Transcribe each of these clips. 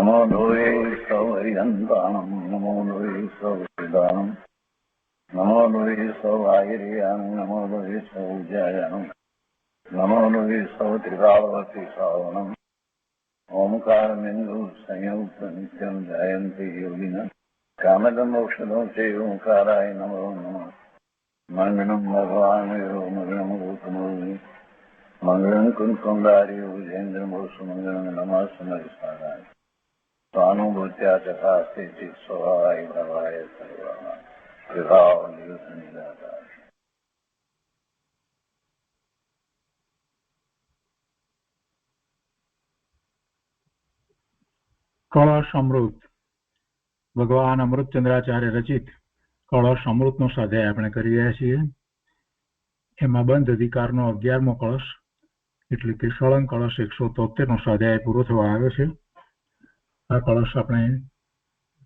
नमो लोये सौहरिहन्तानं नमो लोये सौहृदानं नमो लोये सौभागिर्यानं नमो लोये सौज्यायानं नमो लोये सौत्रिकावती सावनं ओंकारमिन्दु संयुक्त नित्यं ध्यायन्ति योगिनः कामदमोक्षदं चैव ओंकाराय नमो नमः मङ्गलं भगवान् मङ्गलं गौतमोऽग्नि मङ्गलं कुन्कुण्डार्यो विजेन्द्रमोसुमङ्गलं नमः समरिसाराय स्वानुभूत्या चकास्ते स्वभावाय भवाय सर्वाः विभाव निरुद्ध निराकार। કળશ અમૃત ભગવાન અમૃતચંદ્રાચાર્ય રચિત કળશ અમૃતનો સ્વાધ્યાય આપણે કરી રહ્યા છીએ. એમાં બંધ અધિકારનો 11મો કળશ એટલે કે સળંગ કળશ 173નો સ્વાધ્યાય પૂરો થવા આવ્યો છે. આ કળશ આપણે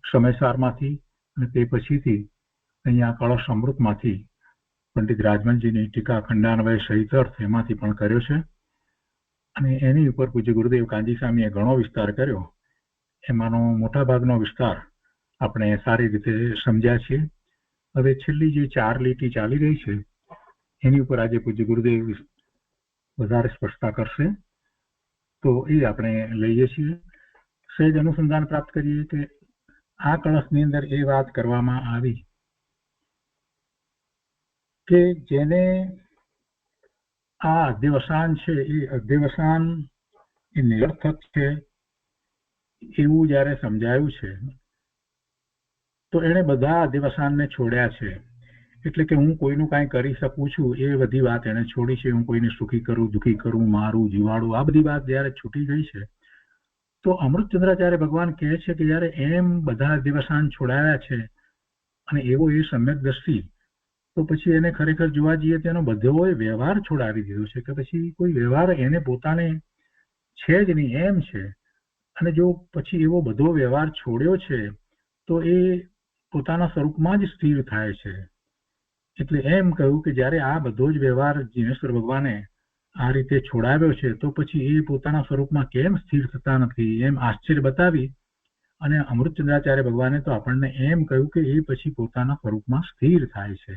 સમયસારમાંથી અને તે પછીથી અહીંયા કળશ અમૃતમાંથી પંડિત રાજમલજીની ટીકા ખંડાન્વય સહિત અર્થ એમાંથી પણ કર્યો છે. અને એની ઉપર પૂજ્ય ગુરુદેવ કાંજી સ્વામીએ ઘણો વિસ્તાર કર્યો. એમાંનો મોટા ભાગનો વિસ્તાર આપણે સારી રીતે સમજ્યા છીએ. હવે છેલ્લી જે 4 લીટી ચાલી રહી છે એની ઉપર આજે પૂજ્ય ગુરુદેવ વધારે સ્પષ્ટતા કરશે. તો એ આપણે લઈએ છીએ. સહેજ અનુસંધાન પ્રાપ્ત કરીએ કે આ કળશની અંદર એ વાત કરવામાં આવી કે જેને આ અધ્યવસાન છે એ અધ્યવસાન એ નિરર્થક છે એવું જયારે સમજાયું છે તો એને બધા અધ્યવસાનને છોડ્યા છે. એટલે કે હું કોઈનું કાંઈ કરી શકું છું એ બધી વાત એને છોડી છે. હું કોઈને સુખી કરું, દુઃખી કરું, મારું, જીવાડું, આ બધી વાત જયારે છૂટી ગઈ છે તો અમૃતચંદ્રાચાર્ય ભગવાન કહે છે કે જયારે એમ બધા અધ્યવસાન છોડાયા છે અને એવો એ સમ્યક દ્રષ્ટિ, તો પછી એને ખરેખર જોવા જઈએ તેનો બધો વ્યવહાર છોડાવી દીધો છે કે પછી કોઈ વ્યવહાર એને પોતાને છે જ નહીં એમ છે. અને જો પછી એવો બધો વ્યવહાર છોડ્યો છે તો એ પોતાના સ્વરૂપમાં જ સ્થિર થાય છે. એટલે એમ કહ્યું કે જ્યારે આ બધો જ વ્યવહાર જીનેશ્વર ભગવાને આ રીતે છોડાવ્યો છે તો પછી એ પોતાના સ્વરૂપમાં કેમ સ્થિર થતા નથી એમ આશ્ચર્ય બતાવી અને અમૃતચંદ્રાચાર્ય ભગવાને તો આપણને એમ કહ્યું કે એ પછી પોતાના સ્વરૂપમાં સ્થિર થાય છે.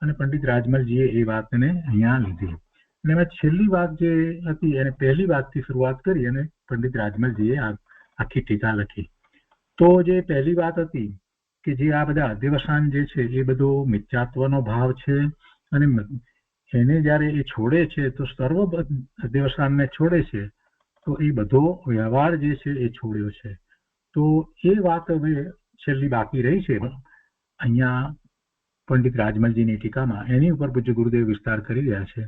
અને પંડિત રાજમલજીએ એ વાતને અહીંયા લીધી. અને એમાં છેલ્લી વાત જે હતી એને પહેલી વાતથી શરૂઆત કરી અને પંડિત રાજમલજીએ આખી ટીકા લખી. તો જે પહેલી વાત હતી કે જે આ બધા અધ્યવસાન જે છે એ બધો મિથ્યાત્વનો ભાવ છે અને એને જયારે એ છોડે છે તો સર્વ અધ્યવસાનને છોડે છે તો એ બધો વ્યવહાર જે છે એ છોડ્યો છે. તો એ વાત હવે છેલ્લી બાકી રહી છે અહીંયા પંડિત રાજમલજીની ટીકામાં, એની ઉપર પૂજ્ય ગુરુદેવ વિસ્તાર કરી રહ્યા છે.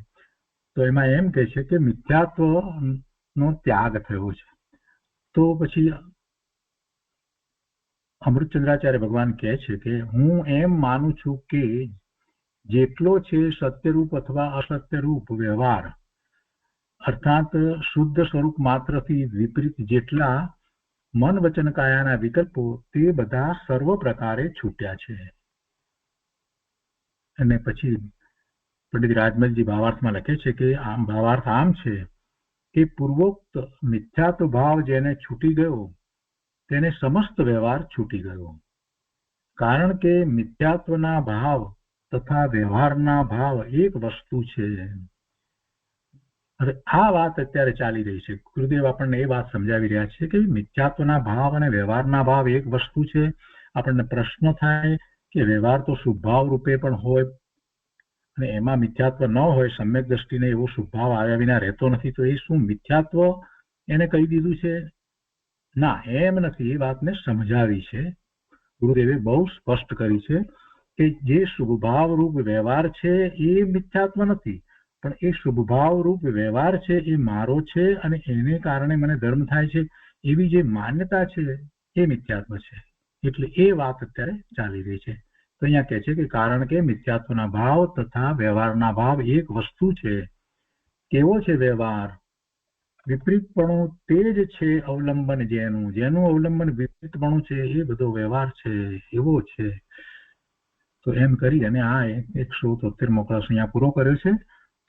તો એમાં એમ કહે છે કે મિથ્યાત્વનો ત્યાગ થયો છે. તો પછી અમૃતચંદ્રાચાર્ય ભગવાન કહે છે કે હું એમ માનું છું કે જેટલો છે સત્યરૂપ અથવા અસત્યરૂપ વ્યવહાર અર્થાત શુદ્ધ સ્વરૂપ માત્રથી વિપરીત જેટલા મન વચન કાયાના વિકલ્પો તે બધા સર્વ પ્રકારે છૂટ્યા છે. અને પછી પંડિત રાજમલજી ભાવાર્થમાં લખે છે કે આમ ભાવાર્થ આમ છે કે પૂર્વોક્ત મિથ્યાત્વ ભાવ જેને છૂટી ગયો તેને સમસ્ત વ્યવહાર છૂટી ગયો. કારણ કે મિથ્યાત્વના ભાવ તથા વ્યવહારના ભાવ એક વસ્તુ છે. હવે આ વાત અત્યારે ચાલી રહી છે. ગુરુદેવ આપણને એ વાત સમજાવી રહ્યા છે કે મિથ્યાત્વના ભાવ અને વ્યવહારના ભાવ એક વસ્તુ છે. આપણને પ્રશ્ન થાય કે વ્યવહાર તો શુભભાવ રૂપે પણ હોય અને એમાં મિથ્યાત્વ ન હોય, સમ્યક દ્રષ્ટિને એવો શુભભાવ આવ્યા વિના રહેતો નથી, તો એ શું મિથ્યાત્વ એને કહી દીધું છે? ના, એમ નથી. એ વાતને સમજાવી છે. ગુરુદેવે બહુ સ્પષ્ટ કરી છે કે જે શુભભાવ રૂપ વ્યવહાર છે એ મિથ્યાત્વ નથી, પણ એ શુભભાવ રૂપ વ્યવહાર છે એ મારો છે અને એને કારણે મને ધર્મ થાય છે એવી જે માન્યતા છે એ મિથ્યાત્વ છે. એટલે એ વાત અત્યારે ચાલી રહી છે. તો અહીંયા કહે છે કે કારણ કે મિથ્યાત્વના ભાવ તથા વ્યવહારના ભાવ એક વસ્તુ છે. કેવો છે વ્યવહાર? વિપરીતપણું તે જ છે અવલંબન જેનું અવલંબન વિપરીતપણું છે એ બધો વ્યવહાર છે એવો છે. તો એમ કરી અને આ 173મો ક્લાસ અહીંયા પૂરો કર્યો છે.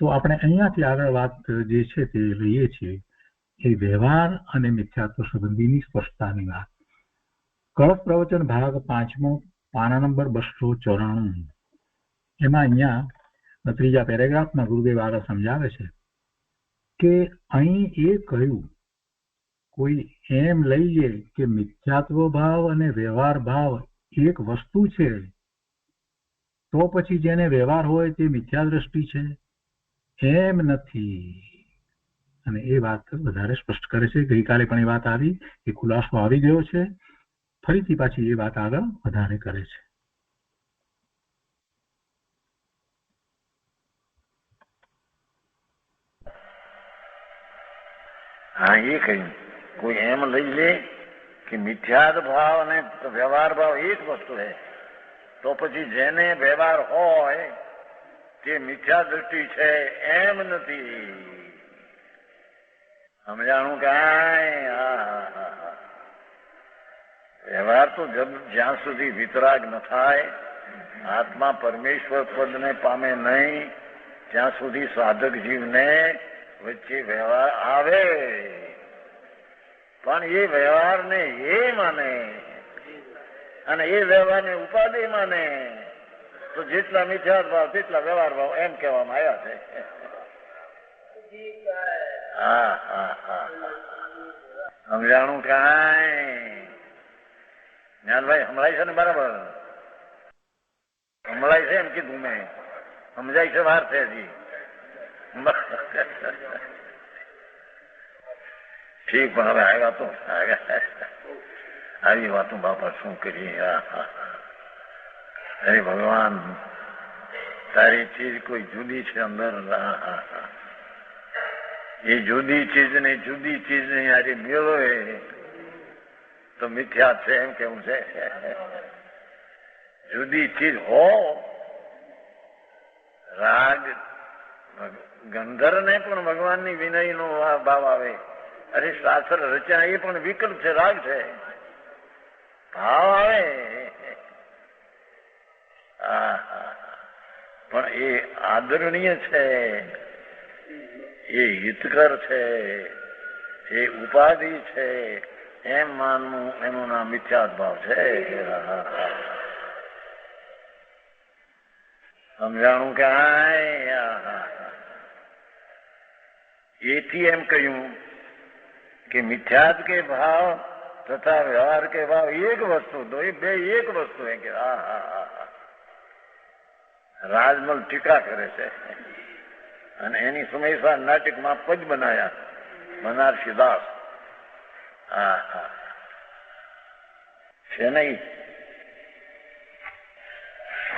તો આપણે અહીંયાથી આગળ વાત જે છે તે લઈએ છીએ એ વ્યવહાર અને મિથ્યાત્વ સંબંધીની સ્પષ્ટતાની વાત. કળશ પ્રવચન ભાગ 5મો, પાના નંબર 294. એમાં અહીંયા ત્રીજા પેરેગ્રાફમાં ગુરુદેવ આગળ સમજાવે છે કે અહીં એ કહ્યું, કોઈ એમ લઈ લે કે મિથ્યાત્વ ભાવ અને વ્યવહાર ભાવ એક વસ્તુ છે, તો પછી જેને વ્યવહાર હોય તે મિથ્યા દ્રષ્ટિ છે. એમ નથી. અને એ વાત વધારે સ્પષ્ટ કરે છે. ગઈકાલે પણ એ વાત આવી, એ ખુલાસો આવી ગયો છે. ફરીથી પાછી એ વાત આગળ વધારે કરે છે. હા, એ કહ્યું કોઈ એમ લઈ લે કે મિથ્યાદ ભાવ અને વ્યવહાર ભાવ એક વસ્તુ છે, તો પછી જેને વ્યવહાર હોય તે મિથ્યા દ્રષ્ટિ છે. એમ નથી. સમજાણું કાંઈ? વ્યવહાર તો જ્યાં સુધી વિતરાગ ન થાય, આત્મા પરમેશ્વર પદને પામે નહીં, ત્યાં સુધી સાધક જીવને વચ્ચે વ્યવહાર આવે. પણ એ વ્યવહારને એ માને અને એ વ્યવહારને ઉપાધિ માને, તો જેટલા મિથ્યાદ ભાવ તેટલા વ્યવહાર ભાવ, એમ કહેવામાં આવ્યા છે. સમજાણું કાંઈ? જ્ઞાનભાઈ સમજાય છે ને? બરાબર સમજાય છે એમ કીધું મેં. સમજાય છે? વાર છે હજી. ઠીક, પણ હવે આવ્યા તો આવી વાતો બાપા શું કરીએ? અરે ભગવાન, તારી ચીજ કોઈ જુદી છે અંદર. એ જુદી ચીજ ને જુદી ચીજ ને આજે મેળો તો મિથ્યા છે એમ કેવું છે? જુદી ચીજ હો. રાગ ગંધર્વ ને પણ ભગવાનની વિનય નો ભાવ આવે. અરે શાસ્ત્ર રચ્યા એ પણ વિકલ્પ છે, રાગ છે, ભાવ આવે. પણ એ આદરણીય છે, એ હિતકર છે, એ ઉપાધિ છે, એમ માનવું એનું નામ મિથ્યાદ ભાવ છે. સમજાણું કાંઈ? એથી એમ કહ્યું કે મિથ્યાદ કે ભાવ તથા વ્યવહાર કે ભાવ એક વસ્તુ, તો એ બે એક વસ્તુ. એ કે રાજમલ ટીકા કરે છે અને એની સમયસર નાટકમાં પદ બનાયા બનારસી દાસ. છે નહીં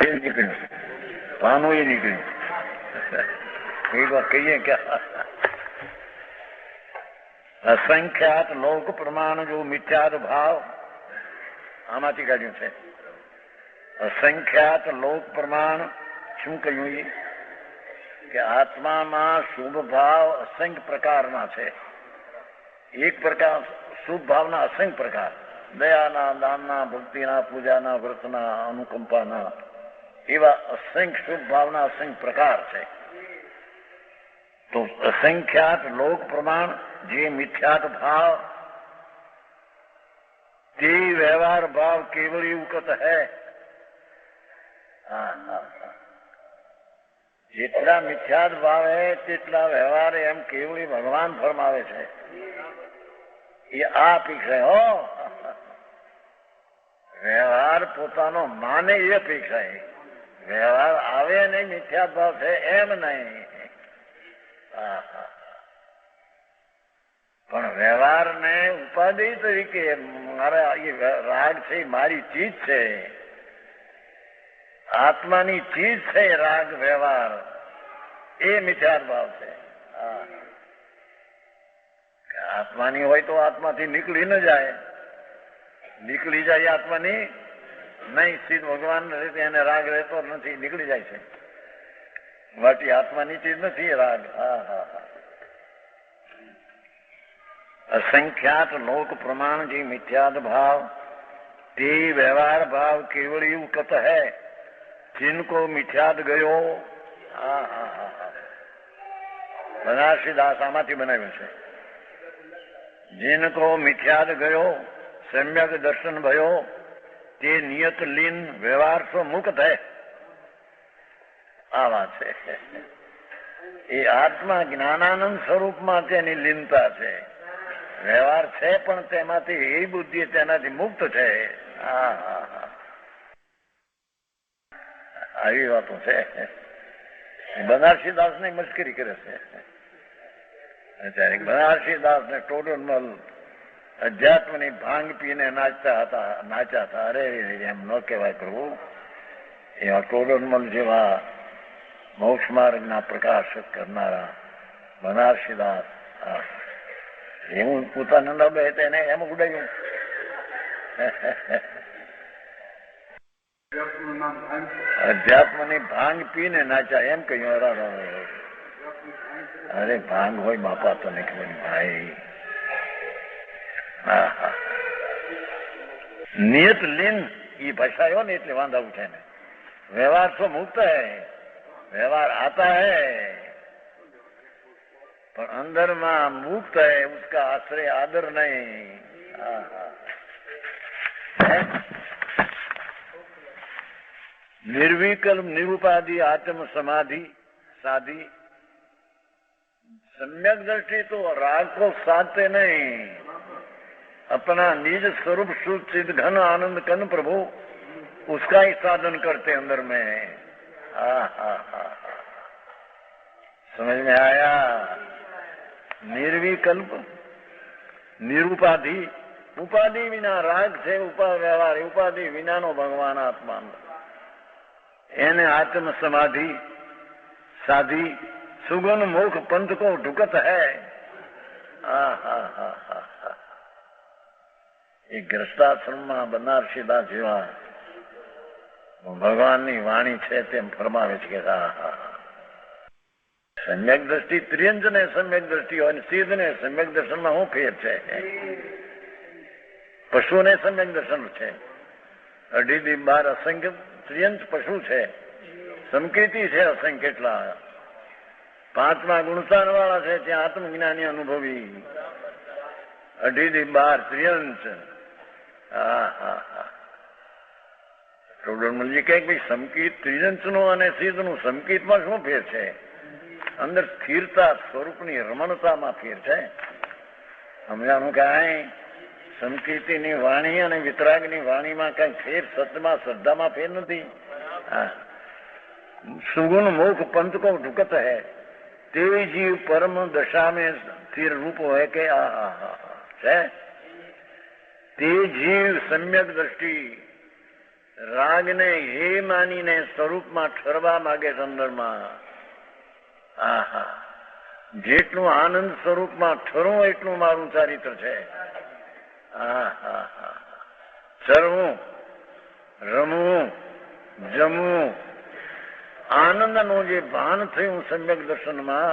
એ નીકળ્યું, પાનું એ નીકળ્યું. એક વાર કહીએ કે અસંખ્યાત લોક પ્રમાણ જો મિથ્યાદ ભાવ, આમાંથી કાઢ્યું છે. અસંખ્યાત લોક પ્રમાણ શું કહ્યું? એ કે આત્મામાં શુભ ભાવ અસંખ્ય પ્રકારના છે. એક પ્રકાર શુભ ભાવના અસંખ્ય પ્રકાર, દયાના, દાનના, ભક્તિના, પૂજાના, વ્રતના, અનુકંપાના, એવા અસંખ્ય શુભ ભાવના અસંખ્ય પ્રકાર છે. તો અસંખ્યાત લોક પ્રમાણ જે મિથ્યાત ભાવ તે વ્યવહાર ભાવ કેવળ ઉકત હૈ. જેટલા મિથ્યાદ ભાવ હે તેટલા વ્યવહાર, એમ કેવળી ભગવાન ફરમાવે છે. એ આ અપેક્ષા હો. વ્યવહાર પોતાનો માને એ અપેક્ષા. વ્યવહાર આવે નહીં મિથ્યાદ ભાવ છે એમ નહીં. પણ વ્યવહાર ને ઉપાધિ તરીકે મારા રાગ છે, મારી ચીજ છે, આત્માની ચીજ છે રાગ વ્યવહાર, એ મિથ્યાદ ભાવ છે. આત્માની હોય તો આત્માથી નીકળી ન જાય, નીકળી જાય આત્માની નહીં. સીધ ભગવાન રીતે એને રાગ રહેતો નથી, નીકળી જાય છે. બાકી આત્માની ચીજ નથી રાગ. असंख्यात लोक प्रमाण जी मिथ्याद भाव ते व्यवहार भाव केवल युक्त है जिनको मिथ्याद गयो. બનારસી દાસ આમાંથી બનાવ્યું છે. जिनको मिथ्याद गयो सम्यक दर्शन भयो ते नियत लीन व्यवहार सो मुक्त है। આ વાત છે એ આત્મા જ્ઞાનાનંદ સ્વરૂપમાં તેની લીનતા છે, વ્યવહાર છે પણ તેમાંથી એ બુદ્ધિ તેનાથી મુક્ત છે. આવી વાતો છે. બનારસીદાસ ને મશ્કરી કરે છે. બનારસીદાસ ને ટોડરમલ અધ્યાત્મની ભાંગ પીને નાચ્યા હતા. અરે એમ ન કહેવાય પ્રભુ. એવા ટોડરમલ જેવા મોક્ષ માર્ગના પ્રકાશક કરનારા બનારસીદાસ એવું પોતાને ન બે તેને એમ ઉડાયું. અધ્યાત્મની ભાંગ પીને નાચ્યા એમ કહ્યું. અરે ભાંગ હોય બાપા તને ખબર ભાઈ. નિયત લીન એ ભાષાયો ને એટલે વાંધા ઉઠે ને. व्यवहार तो मुक्त है, व्यवहार आता है पर अंदर में मुक्त है, उसका आश्रय आदर नहीं. निर्विकल्प निरूपाधि आत्म समाधि साधी सम्यक दृष्टि तो राग को साधते नहीं, अपना निज स्वरूप शुद्ध सिद्ध घन आनंद कन प्रभु उसका ही साधन करते अंदर में. समझ में आया? निर्विकल्प निरूपाधि उपाधि विना राग से व्यवहार उपाधि विना नो भगवान आत्मा एने आत्म समाधि साधी सुगुण मोख पंथ को ढुकत है. एक ग्रस्ताश्रम में बनारसीदास जेवा भगवान ની વાણી છે તેમ ફરમાવે છે કે સમ્યક દ્રષ્ટિ ત્રિયંજ ને સમ્યક દ્રષ્ટિ હોય ને સિદ્ધ ને સમ્યક દર્શનમાં શું ફેર છે? પશુ ને સમ્યક દર્શન છે, અઢી દી બાર અસંખ્ય ત્રિયંજ પશુ છે, સમકીર્તિ છે અસંખ્ય કેટલા, પાંચમા ગુણસાન વાળા છે ત્યાં આત્મજ્ઞાની અનુભવી, અઢી દી બાર ત્રિયંજ. ટોડરમલજી કહે ભાઈ સમકીત ત્રિયંચ નું અને સિદ્ધ નું સમકીતમાં શું ફેર છે? અંદર સ્થિરતા સ્વરૂપની રમણતામાં ફેર છે. સમજાણું કાંઈ સમકીર્તિની વાણી અને વિતરાગની વાણીમાં કઈ ફેર, સત્યમાં શ્રદ્ધામાં ફેર નથી. સુગુણ મોખ पंथ को ढुकत है, ते जीव परम दशा में स्थिर रूप है के है. ते जीव सम्यक दृष्टि राग ने हे मानी ने स्वरूप में ठरवा मागे अंदर में. जेटलू आनंद स्वरूप में ठरू एटलू मारू चारित्र है. चरवू रमू जमू आनंद नो जे भान थयुं सम्यक दर्शन में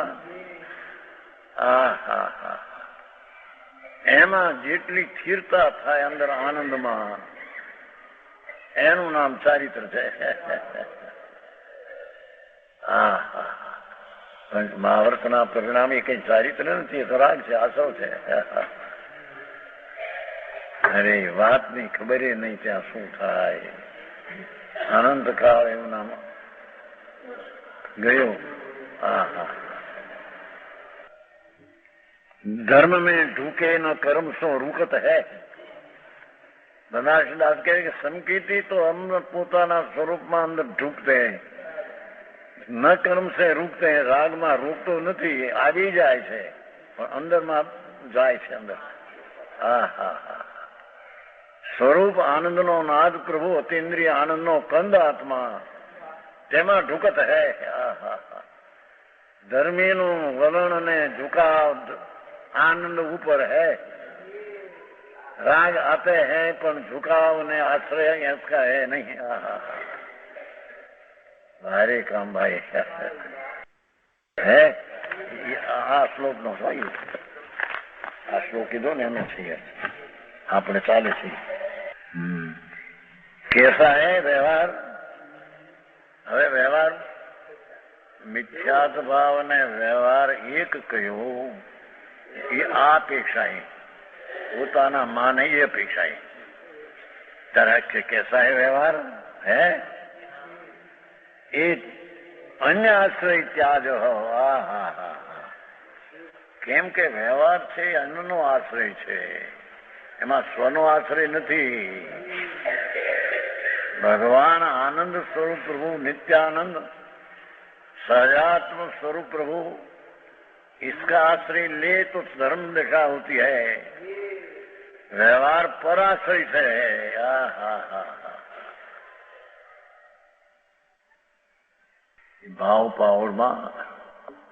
एमा जेटली स्थिरता थाय अंदर आनंद में एनु नाम चारित्र है. महावर्त ना परिणाम कई चारित्र नहीं, तो राग है, आसव है. अरे बात नहीं खबर नहीं त्या शू थाय. अनंत काल एवं नाम गयो. धर्म में ढूके न कर्म सो रुकत है. बनारसीदास कहे कि समकीर्ति तो हम पोताना स्वरूप में अंदर ढूकते हैं, न कर्म से रुकते हैं. राग में रुकतो नहीं, આવી જાય છે પણ અંદર માં જાય છે અંદર. સ્વરૂપ આનંદ નો નાદ પ્રભુ અતિન્દ્રિય આનંદ નો કંદ આત્મા તેમાં ઢુકત હે. ધર્મી નું વલણ ને ઝુકાવ आनंद ऊपर है, राग आते हैं पर झुकाव ने आश्रय इसका है नहीं. भारी काम भाई है. आ श्लोक नो भाई आ श्लोक कीधो ने एनो छे आपने चाले छे. कैसा है व्यवहार? હવે વ્યવહાર મિથ્યાત્વ ભાવ ને વ્યવહાર એક કયો એ આ અપેક્ષા પોતાના માને એ અપેક્ષા है। तरह के कैसा है व्यवहार है એ અન્ય આશ્રય ત્યાજ હો। કેમ કે વ્યવહાર છે અન્યનો આશ્રય છે, એમાં સ્વનો આશ્રય નથી। भगवान आनंद स्वरूप प्रभु नित्यानंद सहजात्म स्वरूप प्रभु, इसका आश्रय ले तो धर्म दशा होती है। व्यवहार पराश्रय से है। भाव पाउड़ में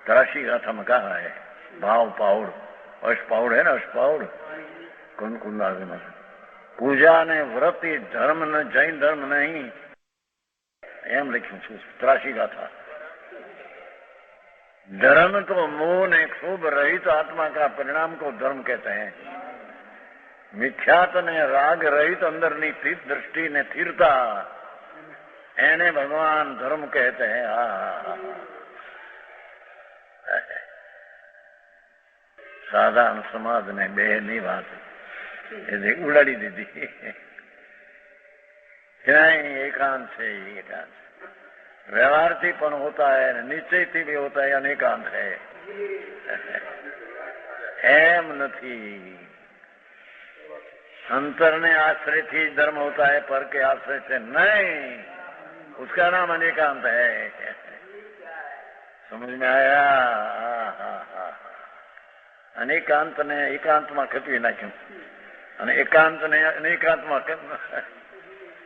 तराशी गाथा में कहा है भाव पाउड़, अष्टपाउड़ है ना, अष्टपाउड़ कुंद में पूजा ने व्रत ये धर्म न जैन धर्म नहीं, एम लिखू छू तराशी गाथा। धर्म तो मोह ने क्षोभ रहित आत्मा का परिणाम को धर्म कहते हैं। मिथ्यात ने राग रहित अंदर नी दृष्टि ने स्थिरता, एने भगवान धर्म कहते हैं। साधारण समाज ने बेहनी बात उड़ाड़ी दी थी। नहीं, एकांत से ही एकांत व्यवहार थी पण होता है, निश्चय थी भी होता है, अनेकांत है। एम नहीं, अंतर ने आश्रय थी धर्म होता है, पर के आश्रय से नहीं, उसका नाम अनेकांत है। समझ में आया? अनेकांत ने एकांत में खतवी नाख्यू, एकांत ने अनेकांत में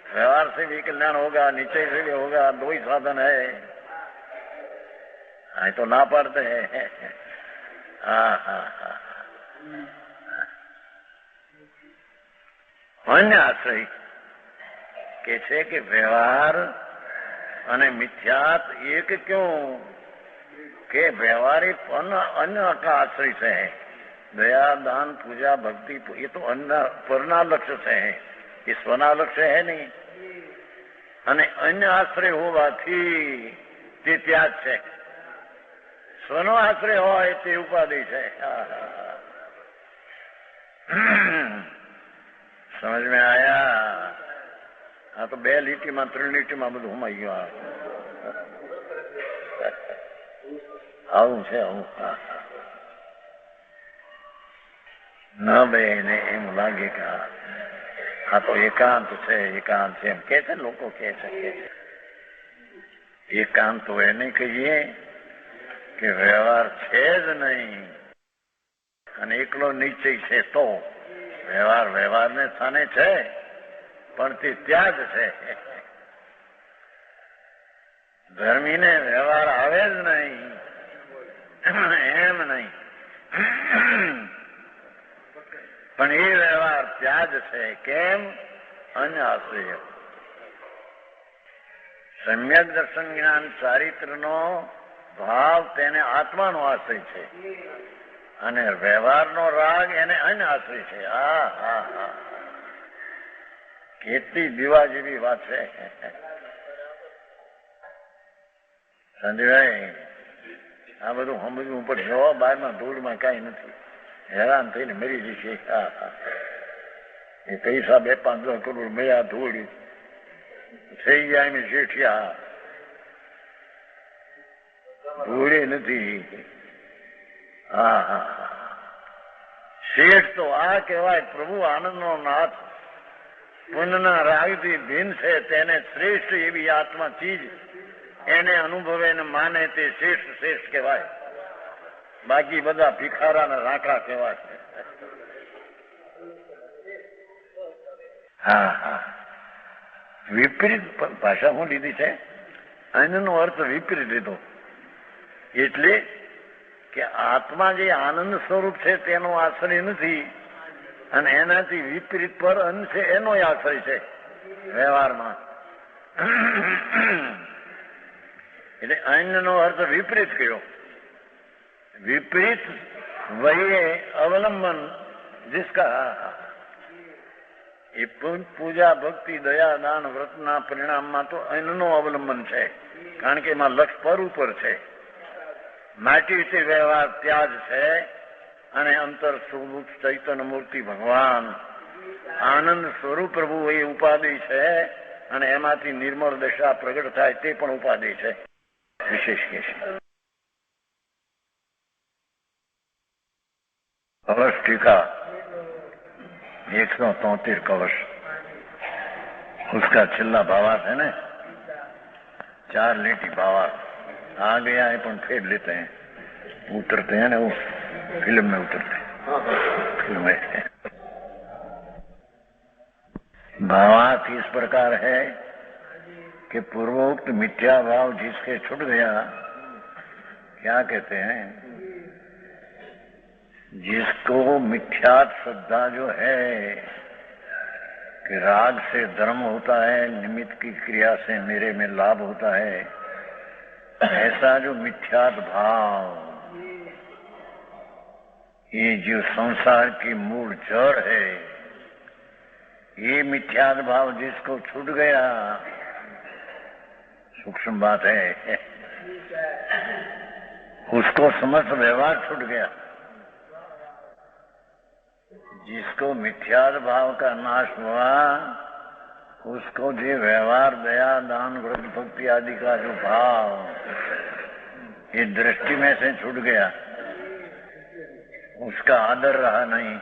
व्यवहार से भी कल्याण होगा, निश्चय से भी होगा, दो ही साधन है। हाँ तो ना पड़ते हैं। अन्य आश्रय के छे कि व्यवहार अने मिथ्यात एक क्यों के व्यवहारिक अन्य का आश्रय से है। दया दान पूजा भक्ति ये तो अन्य परना लक्ष्य से है, ये स्वना लक्ष्य है नहीं। અને અન્ય આશ્રય હોવાથી તે ત્યાગ છે, સ્વનો આશ્રય હોય તે ઉપાધિ છે। સમજ में आया? हाँ तो 2 લીટીમાં 3 લીટીમાં બધું હુમાઈ ગયું। આવું છે આવું ન બેને એમ લાગે કે हाँ तो एकांत से एकांत से हम कहते लोग कह सके। एकांत तो ये नहीं कहिए कि व्यवहार है ज नहीं અને એકલો નિશ્ચય છે તો વ્યવહાર વ્યવહાર ને સ્થાને છે પણ તે ત્યાગ છે। ધર્મી ને વ્યવહાર આવે જ નહીં એમ નહીં, પણ એ વ્યવહાર ત્યાગ છે। કેમ? અન્ય આશ્રય। સમ્યક દર્શન જ્ઞાન ચારિત્ર નો ભાવ તેને આત્માનો આશ્રય છે અને વ્યવહારનો રાગ એને અન્ય આશ્રય છે। કેટલી દીવા જેવી વાત છે સંજયભાઈ। આ બધું સમજવું પડે। જવા બહારમાં ધૂળમાં કઈ નથી, હેરાન થઈને મરી જશે। એ પૈસા 2-5 કરોડ મળ્યા, ધૂળ થઈ ગયા એમ શેઠિયા, ધૂળે નથી। શેઠ તો આ કહેવાય પ્રભુ આનંદનો નાથ, પુણ્યના રાગથી ભિન્ન છે, તેને શ્રેષ્ઠ એવી આત્મા ચીજ એને અનુભવે ને માને તે શ્રેષ્ઠ શ્રેષ્ઠ કહેવાય। બાકી બધા ભિખારાના રાંકડા કહેવાય। વિપરીત ભાષા હું લીધી છે, એનો અર્થ વિપરીત લીધો। એટલે કે આત્મા જે આનંદ સ્વરૂપ છે તેનો આશ્રય નથી અને એનાથી વિપરીત પર અંત છે એનો આશ્રય છે વ્યવહારમાં। એટલે અન્યનો અર્થ વિપરીત કર્યો। विपरीत वही अवलंबन जिसका ये पूजा भक्ति दया दान व्रतना परिणाम में तो अन्यनो अवलंबन है, कारण के लक्ष्य पर ऊपर है। माटी से व्यवहार त्याज है અને અંતર સ્વરૂપ ચૈતન્ય મૂર્તિ ભગવાન આનંદ સ્વરૂપ પ્રભુ એ ઉપાધિ છે અને એમાંથી નિર્મળ દશા પ્રગટ થાય તે પણ ઉપાધિ છે. વિશેષ કે છે कलश टीका 173 कलश, उसका छिल्ला भावार्थ है ना, 4 लेटी भावार्थ आ गया है पण फेर लेते हैं, उतरते हैं ना, वो फिल्म में उतरते हैं. फिल्म में भावार्थ इस प्रकार है कि पूर्वोक्त मिथ्या भाव जिसके छूट गया, क्या कहते हैं, जिसको मिथ्यात श्रद्धा जो है कि राग से धर्म होता है, निमित्त की क्रिया से मेरे में लाभ होता है, ऐसा जो मिथ्यात भाव, ये जो संसार की मूल जड़ है, ये मिथ्यात भाव जिसको छूट गया, सूक्ष्म बात है, उसको समस्त व्यवहार छूट गया. जिसको मिथ्यात भाव का नाश हुआ, उसको जो व्यवहार, दया, दान, व्रत, भक्ति आदि का जो भाव, ये दृष्टि में से छूट गया, उसका आदर रहा नहीं.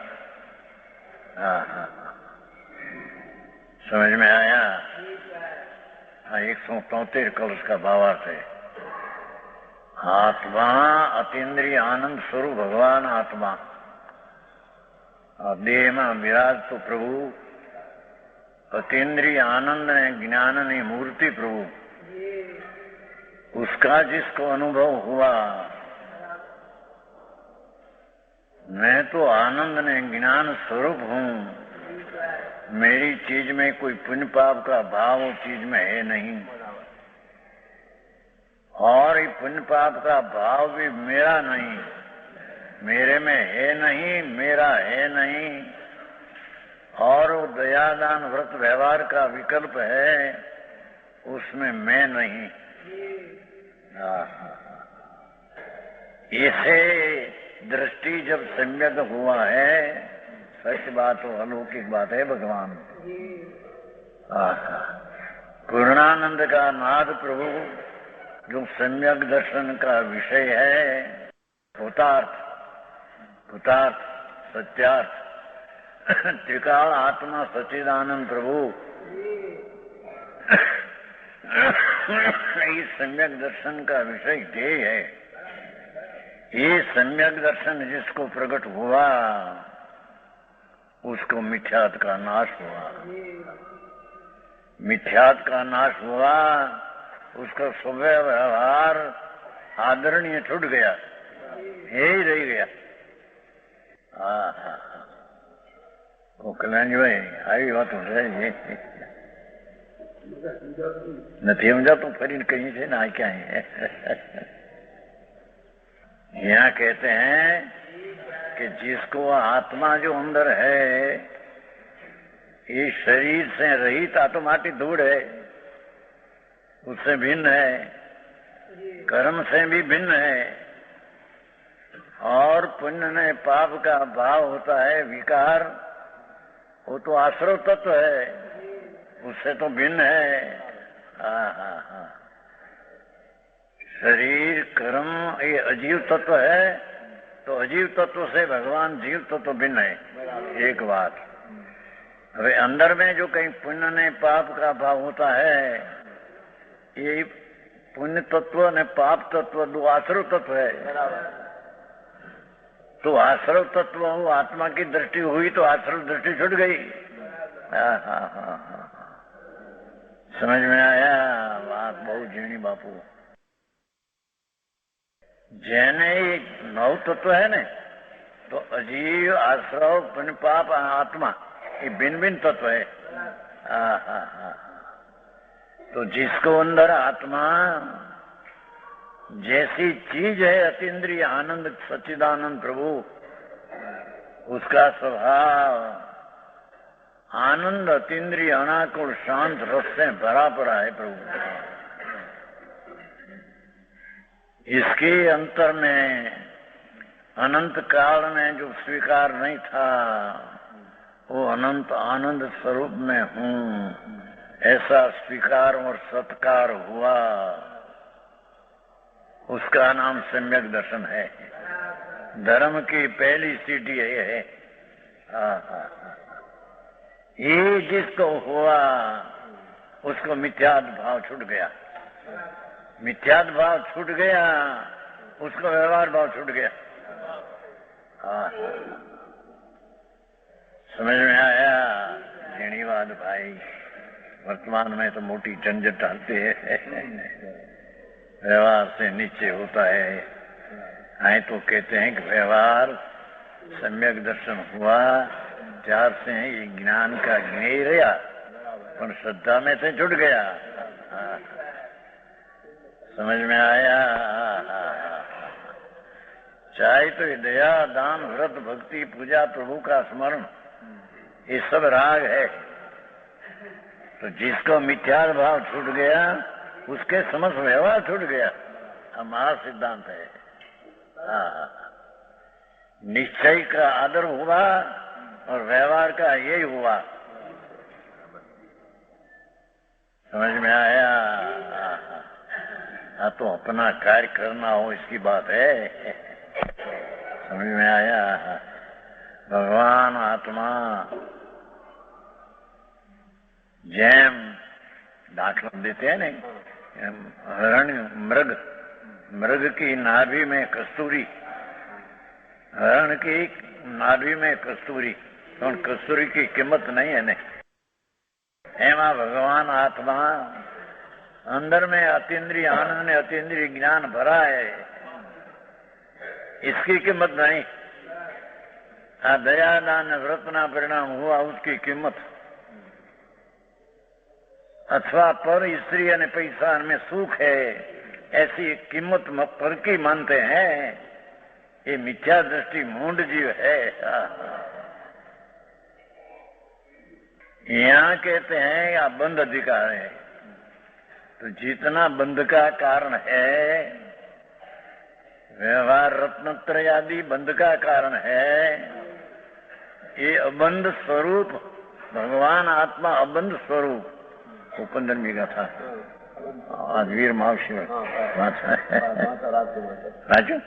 समझ में आया? 173 कलश का भावार्थ है. आत्मा अतीन्द्रिय आनंद स्वरूप भगवान आत्मा, देह में विराज तो प्रभु अतीन्द्रिय आनंद ने ज्ञान ने मूर्ति प्रभु, उसका जिसको अनुभव हुआ, मैं तो आनंद ने ज्ञान स्वरूप हूँ, मेरी चीज में कोई पुण्य पाप का भाव चीज में है नहीं, और ये पुण्य पाप का भाव भी मेरा नहीं, मेरे में है नहीं, मेरा है नहीं, और वो दयादान व्रत व्यवहार का विकल्प है, उसमें मैं नहीं. ऐसे दृष्टि जब सम्यक हुआ है, सच बात हो, अलौकिक बात है भगवान. पूर्णानंद का नाद प्रभु जो सम्यक दर्शन का विषय है, भूतार्थ, भूतार्थ, सत्यार्थ, त्रिकाल आत्मा सच्चिदानंद प्रभु, ये सम्यक दर्शन का विषय ध्येय है. ये सम्यक दर्शन जिसको प्रकट हुआ, उसको मिथ्यात का नाश हुआ. मिथ्यात का नाश हुआ, उसका स्वभाव व्यवहार आदरणीय छूट गया, यही रह गया. કલ્યાણભાઈ આવી વાતો છે, નથી સમજાતું, ફરીને કहीं છે ना, क्या है. यहाँ कहते हैं कि जिसको आत्मा जो अंदर है, ये शरीर से रहित आत्माटी धूड़ है, उससे भिन्न है, कर्म से भी भिन्न है, और पुण्य में पाप का भाव होता है, विकार, वो तो आश्रव तत्व है, उससे तो भिन्न है. शरीर कर्म ये अजीव तत्व है, तो अजीव तत्व से भगवान जीव तत्व भिन्न है. एक बात. હવે अंदर में जो कहीं पुण्य ने पाप का भाव होता है, ये पुण्य तत्व ने पाप तत्व दो आश्रव तत्व है. तो आश्रव तत्व हो, आत्मा की दृष्टि हुई तो आश्रव दृष्टि छूट गई. समझ में आया? बात बहुत झीणी बापू. जेने नौ तत्व है ने, तो अजीव, आश्रव, पुण्य पाप, आत्मा, ये भिन्न भिन्न तत्व है. तो जिसको अंदर आत्मा जैसी चीज है, अतीन्द्रिय आनंद सच्चिदानंद प्रभु, उसका स्वभाव आनंद अतीन्द्रिय अनाकुल शांत रस से भरा पड़ा है प्रभु. इसके अंतर में अनंत काल में जो स्वीकार नहीं था वो अनंत आनंद स्वरूप में हूँ, ऐसा स्वीकार और सत्कार हुआ, उसका नाम सम्यक दर्शन है। धर्म की पहली सीढ़ी ये है। ये जिसको हुआ उसको मिथ्याद भाव छूट गया, मिथ्याद भाव छूट गया, उसको व्यवहार भाव छूट गया। समझ में आया झीणी बात भाई? वर्तमान में तो मोटी झंझट आती है, व्यवहार से नीचे होता है। आए तो कहते हैं कि व्यवहार सम्यक दर्शन हुआ, चार से ये ज्ञान का ज्ञेय रहा, पर श्रद्धा में से जुट गया। समझ में आया? चाहे तो दया, दान, व्रत, भक्ति, पूजा, प्रभु का स्मरण, ये सब राग है। तो जिसको मिथ्यार भाव छूट गया उसके समस्त व्यवहार छूट गया। हमारा सिद्धांत है। निश्चय का आदर हुआ और व्यवहार का यही हुआ। समझ में आया? तो अपना कार्य करना हो इसकी बात है। समझ में आया? भगवान आत्मा जैम दाखला देते हैं ना, हरण मृग की नाभि में कस्तूरी, हरण की नाभि में कस्तूरी, तो कस्तूरी की कीमत नहीं है नहीं। एमा भगवान आत्मा अंदर में अतीन्द्रिय आनंद में अतीन्द्रिय ज्ञान भरा है, इसकी कीमत नहीं। दया दान व्रतना परिणाम हुआ उसकी कीमत, अथवा पर स्त्री और पैसा में सुख है ऐसी कीमत पर की मानते हैं। ये मिथ्या दृष्टि मूंड जीव है। यहाँ कहते हैं या बंध अधिकार है, तो जितना बंध का कारण है, व्यवहार रत्नत्रय आदि बंध का कारण है, ये अबंध स्वरूप भगवान आत्मा अबंध स्वरूप उपंदन का था। आज वीर महावशी राजू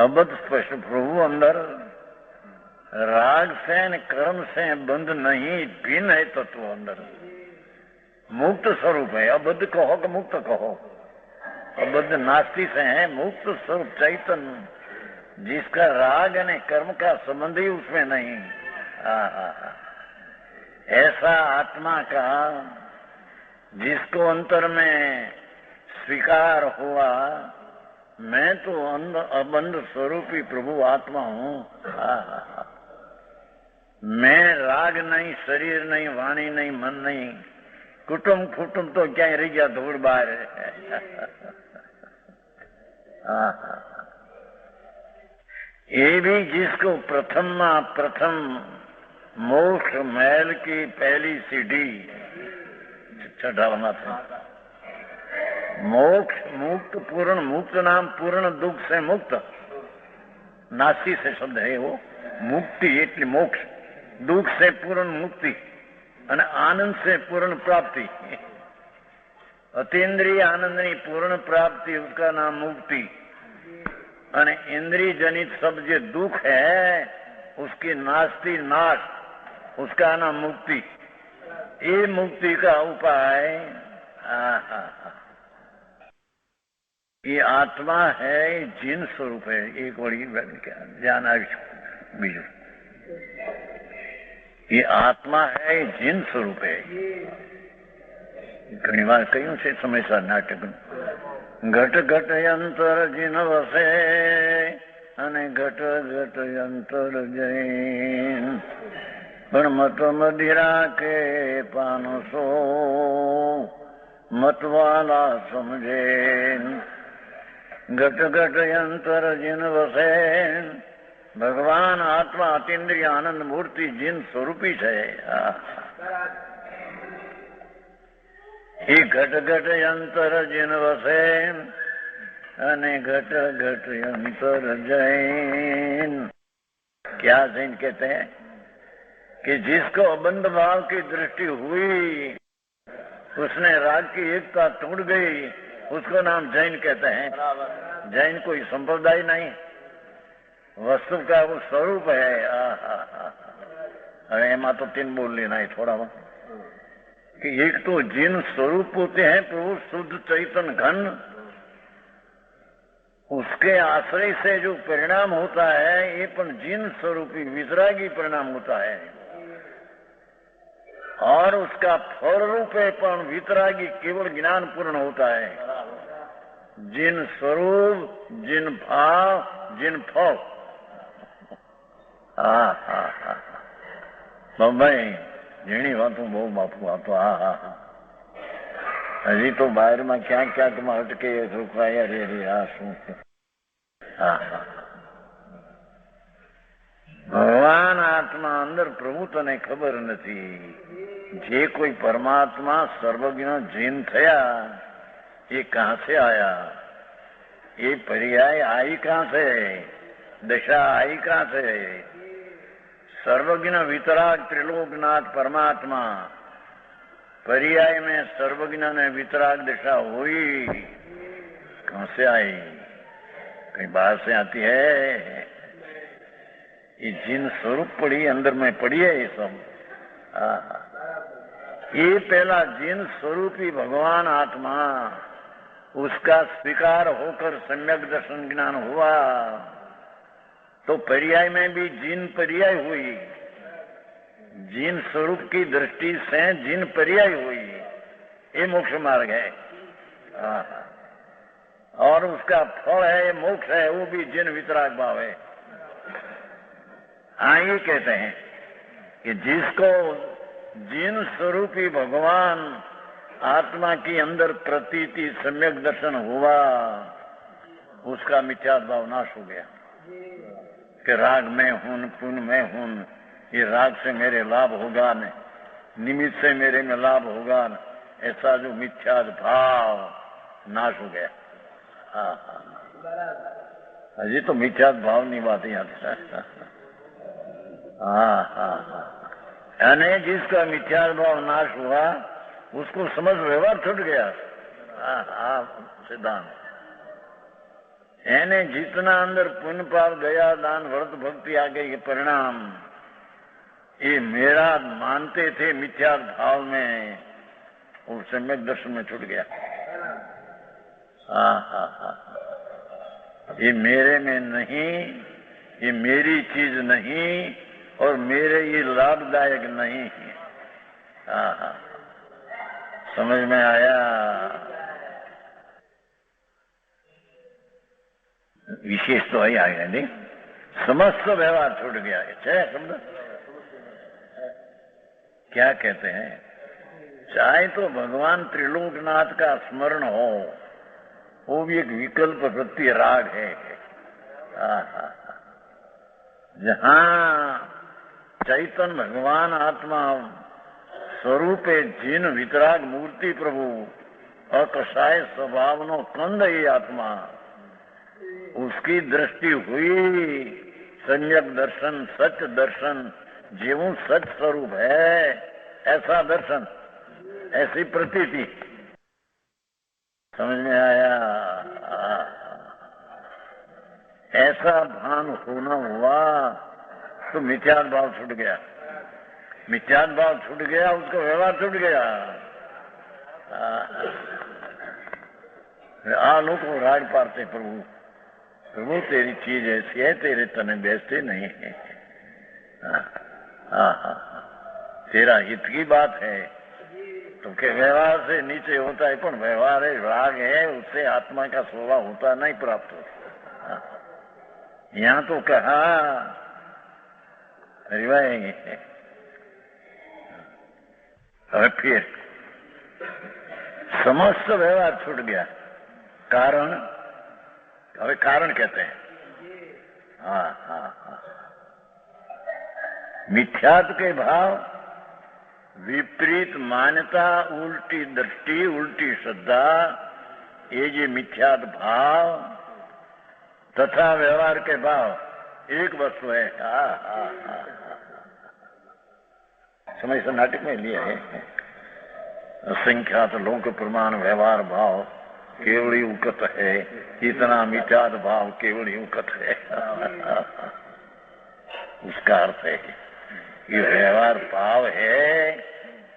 अबद्ध स्पष्ट प्रभु अंदर राग से कर्म से बंध नहीं, भिन्न है तत्व अंदर, मुक्त स्वरूप है। अबद्ध कहो कि मुक्त कहो, अबद्ध नास्ति से है, मुक्त स्वरूप चैतन्य, जिसका राग ने कर्म का संबंध ही उसमें नहीं। ऐसा आत्मा का जिसको अंतर में स्वीकार हुआ, मैं तो अबंध स्वरूपी प्रभु आत्मा हूँ। मैं राग नहीं, शरीर नहीं, वाणी नहीं, मन नहीं, कुटुंब फुटुंब तो क्या रह गया धूड़ बाहर है। ये भी जिसको प्रथम मोक्ष महल की पहली सीढ़ी चढ़ाना था। मोक्ष मुक्त पूर्ण, मुक्त नाम पूर्ण दुख से मुक्त, नास्ति से शब्द है वो मुक्ति, એટલે मोक्ष, दुख से पूर्ण मुक्ति અને आनंद से पूर्ण प्राप्ति। अतीन्द्रिय आनंद की पूर्ण प्राप्ति उसका नाम मुक्ति, અને इंद्रिय जनित सब जो दुख है उसकी नास्ति नाश, उसका नाम मुक्ति। ये मुक्ति का उपाय ये आत्मा है, जिन स्वरूप है। एक बड़ी ध्यान आ बीजू, ये आत्मा है जिन स्वरूप है। घनी बार क्यों से समय सा नाटक घट घट यंत्र जिन वसे अने घट घट यंत्र जैन पण मत मदिरा के पानसो मतवाला समझे। घट घट यंत्र जिन वसे भगवान आत्मा अतीन्द्रिय आनंद मूर्ति जिन स्वरूपी है। ये घट घट यंत्र जिन वसे अने घट घट अंतर जैन। क्या जैन कहते हैं कि जिसको अबंध भाव की दृष्टि हुई, उसने राग की एकता टूट गई, उसको नाम जैन कहते हैं। जैन कोई संप्रदाय नहीं, वस्तु का वो स्वरूप है। अरे एमा तो 3 बोल लेना है थोड़ा वहां कि एक तो जिन स्वरूप होते हैं प्रभु शुद्ध चैतन्य घन, उसके आश्रय से जो परिणाम होता है ये पण जिन स्वरूपी वितरागी परिणाम होता है, और उसका फल रूप है पण वितरागी केवल ज्ञान पूर्ण होता है। जिन स्वरूप, जिन भाव, जिन फल। भाई झीणी वातों बहु बापू आतो। हजी तो बाहर में क्या क्या तुम अटके रुकाया रे रे आ शू। भगवान आत्मा अंदर प्रभु तने खबर नहीं। जे कोई परमात्मा सर्वज्ञ जीन थया ये कहां से आया, ये पर्याय आई कहां से, दशा आई कहां से। सर्वज्ञ वितराग त्रिलोकनाथ परमात्मा, पर्याय में सर्वज्ञ ने वितराग दशा हुई, कहां से आई, कहीं बाहर से आती है। ये जिन स्वरूप पड़ी अंदर में पड़ी है ये सब। ये पहला जिन स्वरूपी भगवान आत्मा, उसका स्वीकार होकर सम्यक दर्शन ज्ञान हुआ तो पर्याय में भी जिन पर्याय हुई, जिन स्वरूप की दृष्टि से जिन पर्याय हुई, ये मोक्ष मार्ग है। और उसका फल है मोक्ष है, वो भी जिन वितराग भाव है। ये कहते हैं कि जिसको जिन स्वरूपी भगवान आत्मा की अंदर प्रतीति सम्यक दर्शन हुआ, उसका मिथ्या भाव नाश हो गया कि राग में हूं, पुण्य में हूं, ये राग से मेरे लाभ होगा न, निमित्त से मेरे में लाभ होगा न, ऐसा जो मिथ्या भाव नाश हो गया। हजी तो मिथ्या भाव नहीं बात यहाँ। यानी जिसका मिथ्या भाव नाश हुआ उसको समझ व्यवहार छूट गया। सिद्धांत यानी जितना अंदर पुण्य पाप गया, दान व्रत भक्ति आ गई के परिणाम, ये मेरा मानते थे मिथ्या भाव में, और सम्यक दर्शन में छूट गया। ये मेरे में नहीं, ये मेरी चीज नहीं, और मेरे ये लाभदायक नहीं है। समझ में आया? विशेष तो ही आएगा नहीं, समस्त व्यवहार छूट गया है। शब्द क्या कहते हैं, चाहे तो भगवान त्रिलोकनाथ का स्मरण हो, वो भी एक विकल्प वृत्ति राग है। जहां चैतन्य भगवान आत्मा स्वरूप जिन वितराग मूर्ति प्रभु अकसाय स्वभाव नो कंद ये आत्मा, उसकी दृष्टि हुई सम्यक दर्शन, सच दर्शन, जीवन सच स्वरूप है, ऐसा दर्शन, ऐसी प्रतीति। समझ में आया? ऐसा भान होना हुआ तो मिथ्यात्व भाव छूट गया। मिथ्यात्व भाव छूट गया, उसका व्यवहार छूट गया। लोग राग पारते प्रभु, प्रभु तेरी चीज ऐसी है, तेरे तने बेचते नहीं है। तेरा हित की बात है तो के व्यवहार से नीचे होता है, पर व्यवहार है राग है, उससे आत्मा का स्वभाव होता नहीं प्राप्त होता। यहाँ तो कहा हरिभाई, હવે फिर समस्त व्यवहार छूट गया। कारण, હવે कारण कहते हैं। मिथ्यात्व के भाव, विपरीत मान्यता, उल्टी दृष्टि, उल्टी श्रद्धा, ये जो मिथ्यात भाव तथा व्यवहार के भाव एक वस्तु है। समय से नाटक में लिया है असंख्यात लोक प्रमाण व्यवहार भाव केवल उकत है, इतना मिथ्यात भाव केवल उकत है। उसका अर्थ है ये व्यवहार भाव है,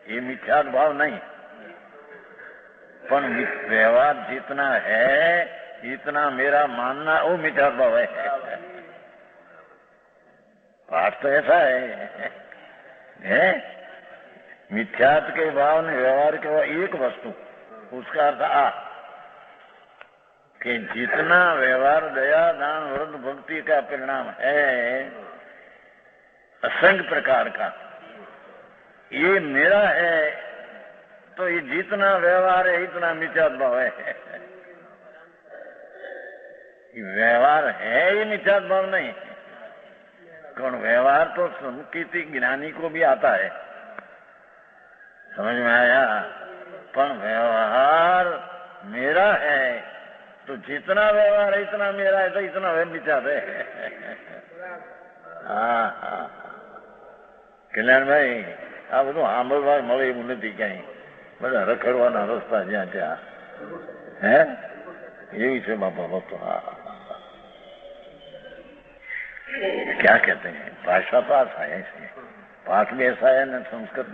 ये मिथ्यात भाव नहीं, पर व्यवहार जितना है इतना मेरा मानना वो मिथ्यात भाव है। पाठ तो ऐसा है? मिथ्यात के भाव ने व्यवहार के भाव एक वस्तु, उसका अर्थ कि जितना व्यवहार दया दान व्रत भक्ति का परिणाम है असंख्य प्रकार का, ये मेरा है, तो ये जितना व्यवहार है इतना मिथ्यात भाव है। व्यवहार है ये मिथ्यात भाव नहीं, कौन व्यवहार तो संकीर्ति ज्ञानी को भी आता है, समझ में आया? पर व्यवहार मेरा है, तो जितना व्यवहार है इतना मेरा है, तो इतना मिथ्यात है। कल्याण भाई आ બધું સાંભળવા મળે એવું નથી ક્યાંય, બધા રખડવાના રસ્તા જ્યાં ત્યાં હે એવી છે બાપા ભક્તો। क्या कहते हैं, भाषा तो ऐसा है, पाठ भी ऐसा है ना, संस्कृत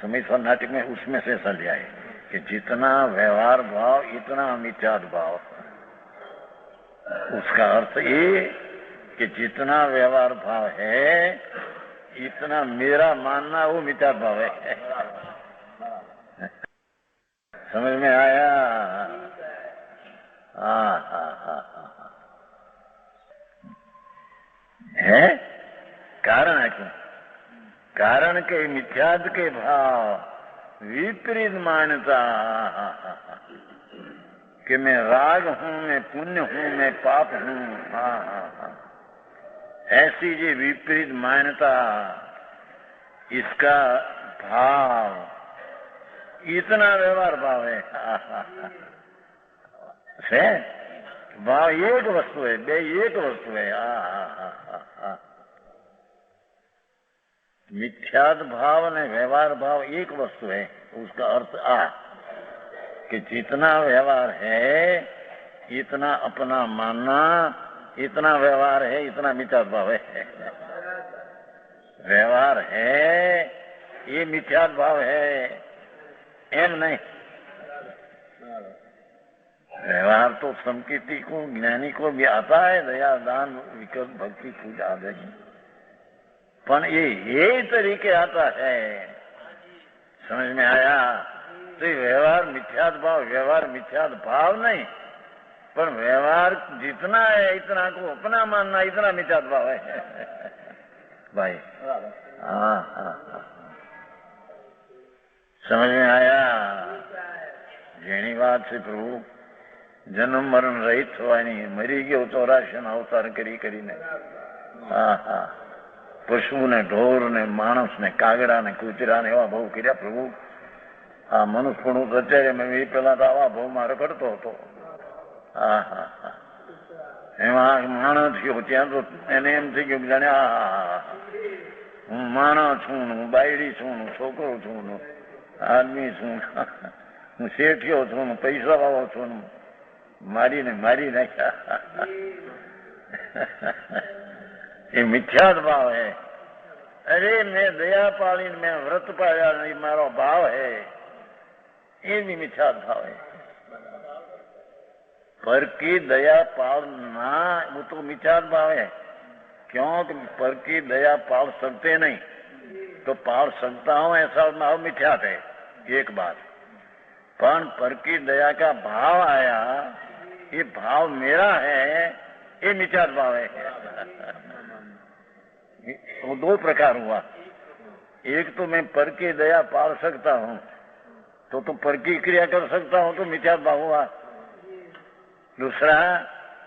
समय नाटक में उसमें से ऐसा लिया है कि जितना व्यवहार भाव इतना मिथ्यात भाव। उसका अर्थ ये कि जितना व्यवहार भाव है इतना मेरा मानना वो मिथ्यात भाव है। समझ में आया? है कारण है क्यों? कारण के मिथ्यात के भाव विपरीत मान्यता कि मैं राग हूं, मैं पुण्य हूं, मैं पाप हूं, ऐसी जो विपरीत मान्यता, इसका भाव इतना व्यवहार भाव है। भाव एक वस्तु है, बे एक वस्तु है। मिथ्यात भाव ने व्यवहार भाव एक वस्तु है। उसका अर्थ कि जितना व्यवहार है इतना अपना मानना, इतना व्यवहार है इतना मिथ्यात भाव है। व्यवहार है ये मिथ्यात भाव है, एम नहीं। व्यवहार तो संकीर्ति को ज्ञानी को भी आता है, दया दान विकल्प भक्ति पूजा आदि, पर ये तरीके आता है। समझ में आया? तो व्यवहार मिथ्यात भाव, व्यवहार मिथ्यात भाव नहीं, पर व्यवहार जितना है इतना को अपना मानना, इतना मिथ्यात भाव है भाई। समझ में आया? જેની વાત છે પ્રભુ, જન્મ મરણ રહિત થવાની, મરી ગયો 84 અવતાર કરી કરીને, પશુ ને ઢોર ને માણસ ને કાગડા ને કૂતરા ને એવા ભાવ કર્યા પ્રભુ। આ મનુષ્યપણું તો અત્યારે મેં પેલા તો આવા ભાવમાં રખડતો હતો। એમાં માણસ થયો ત્યાં તો એને એમ થઈ ગયું જાણે હું માણસ છું, હું બાયડી છું, હું છોકરો છું, આદમી છું, હું શેઠિયો છું, પૈસા વાળો છું, મારીને મારી નાખ્યા। ये मिथ्यात भाव है। अरे मैं दया पाली, मैं व्रत पाया, नहीं मारो भाव है, ये भी मिथ्यात भाव है। पर की दया पालना वो तो मिथ्यात भाव है, क्योंकि पर की दया पाल सकते नहीं, तो पाल सकता हूं ऐसा भाव मिथ्यात है, एक बात। पर की दया का भाव आया, ये भाव मेरा है, ये मिथ्यात भाव है। वो दो प्रकार हुआ। एक तो मैं पर की दया पाल सकता हूं, तो पर की क्रिया कर सकता हूं, तो मिथ्यात भाव हुआ। दूसरा,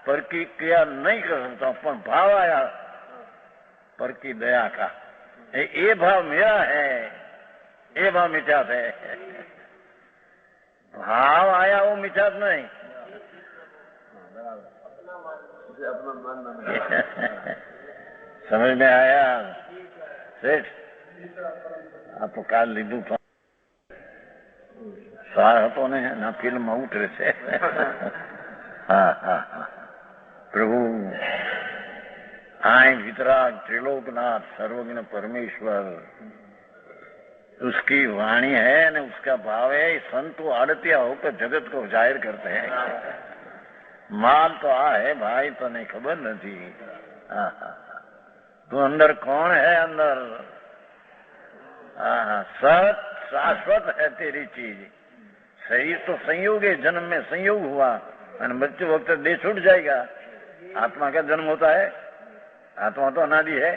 पर की क्रिया नहीं कर सकता हूं, पर भाव आया पर की दया का, ये भाव मेरा है, ये भाव मिथ्यात है। भाव आया वो मिथ्यात नहीं, समझ में आया सेठ? आप तो काल लीधु सार હતો ને ના ફિલ્મ ઉતરે છે. હા હા હા પ્રભુ आए वितराग त्रिलोकनाथ सर्वज्ञ परमेश्वर उसकी वाणी है न उसका भाव है. संत तो आड़तिया होकर जगत को जाहिर करते हैं. माल तो आ है भाई तो नहीं खबर नहीं. तू अंदर कौन है? अंदर सत शाश्वत है तेरी चीज. शरीर तो संयोग है, जन्म में संयोग हुआ और मृत्यु वक्त देह छूट जाएगा. आत्मा का जन्म होता है. आत्मा तो अनादि है.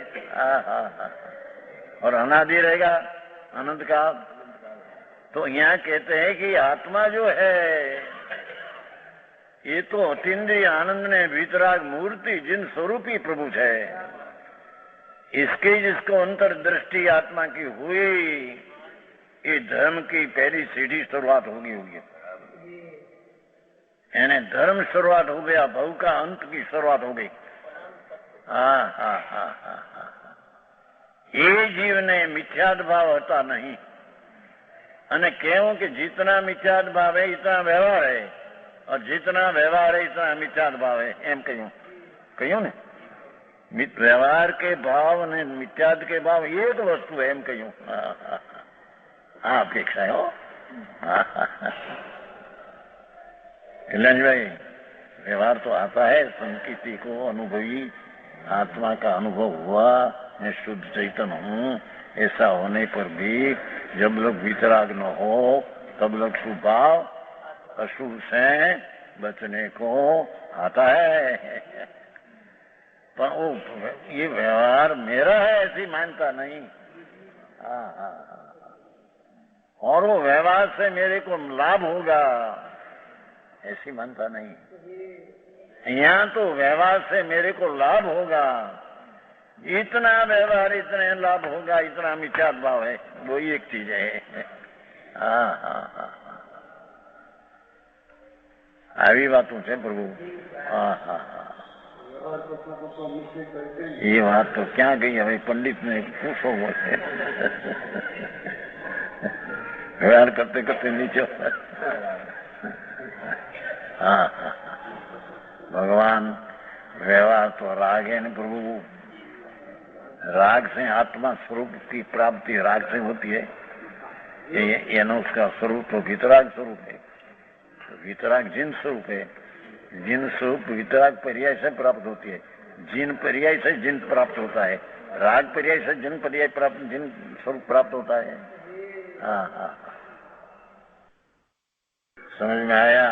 और अनादि रहेगा अनंत का. तो यहाँ कहते हैं कि आत्मा जो है ये तो अतीन्द्रिय आनंद ने वितराग मूर्ति जिन स्वरूपी प्रभु है. इसकी जिसको अंतर्दृष्टि आत्मा की हुई ये धर्म की पहली सीढ़ी शुरुआत होगी. यानी धर्म शुरुआत हो गया, भव का अंत की शुरुआत हो गई. ये जीव ने मिथ्याद भाव होता नहीं. અને કેવું કે जितना मिथ्याद भाव है इतना व्यवहार है और जितना व्यवहार है इतना मिथ्याद भाव है. એમ કહ્યું ને व्यवहार के भाव ने मिथ्याद के भाव एक वस्तु है. એમ કહ્યું. हाँ अपेक्षा है हो. भाई व्यवहार तो आता है. संकीर्ति को अनुभवी आत्मा का अनुभव हुआ. मैं शुद्ध चैतन हूँ. ऐसा होने पर भी जब लोग वितराग न हो तब लोग शुभ भाव अशुभ से बचने को आता है. पर वो ये व्यवहार मेरा है ऐसी मानता नहीं. और वो व्यवहार से मेरे को लाभ होगा ऐसी मानता नहीं. यहाँ तो व्यवहार से मेरे को लाभ होगा, इतना व्यवहार इतने लाभ होगा, इतना मिथ्याद भाव है. वो एक चीज है. આવી વાતો છે પ્રભુ. ये बात तो क्या गई હવે पंडित ने पूछो बोले. व्यवहार करते करते नीचे. भगवान व्यवहार तो राग है न प्रभु. राग से आत्मा स्वरूप की प्राप्ति राग से होती है. ये उसका स्वरूप तो वितराग स्वरूप है. तो वितराग जिन स्वरूप है. जिन स्वरूप वितराग पर्याय से प्राप्त होती है. जिन पर्याय से जिन प्राप्त होता है. राग पर्याय से जिन पर्याय प्राप्त जिन स्वरूप प्राप्त होता है. समझ में आया?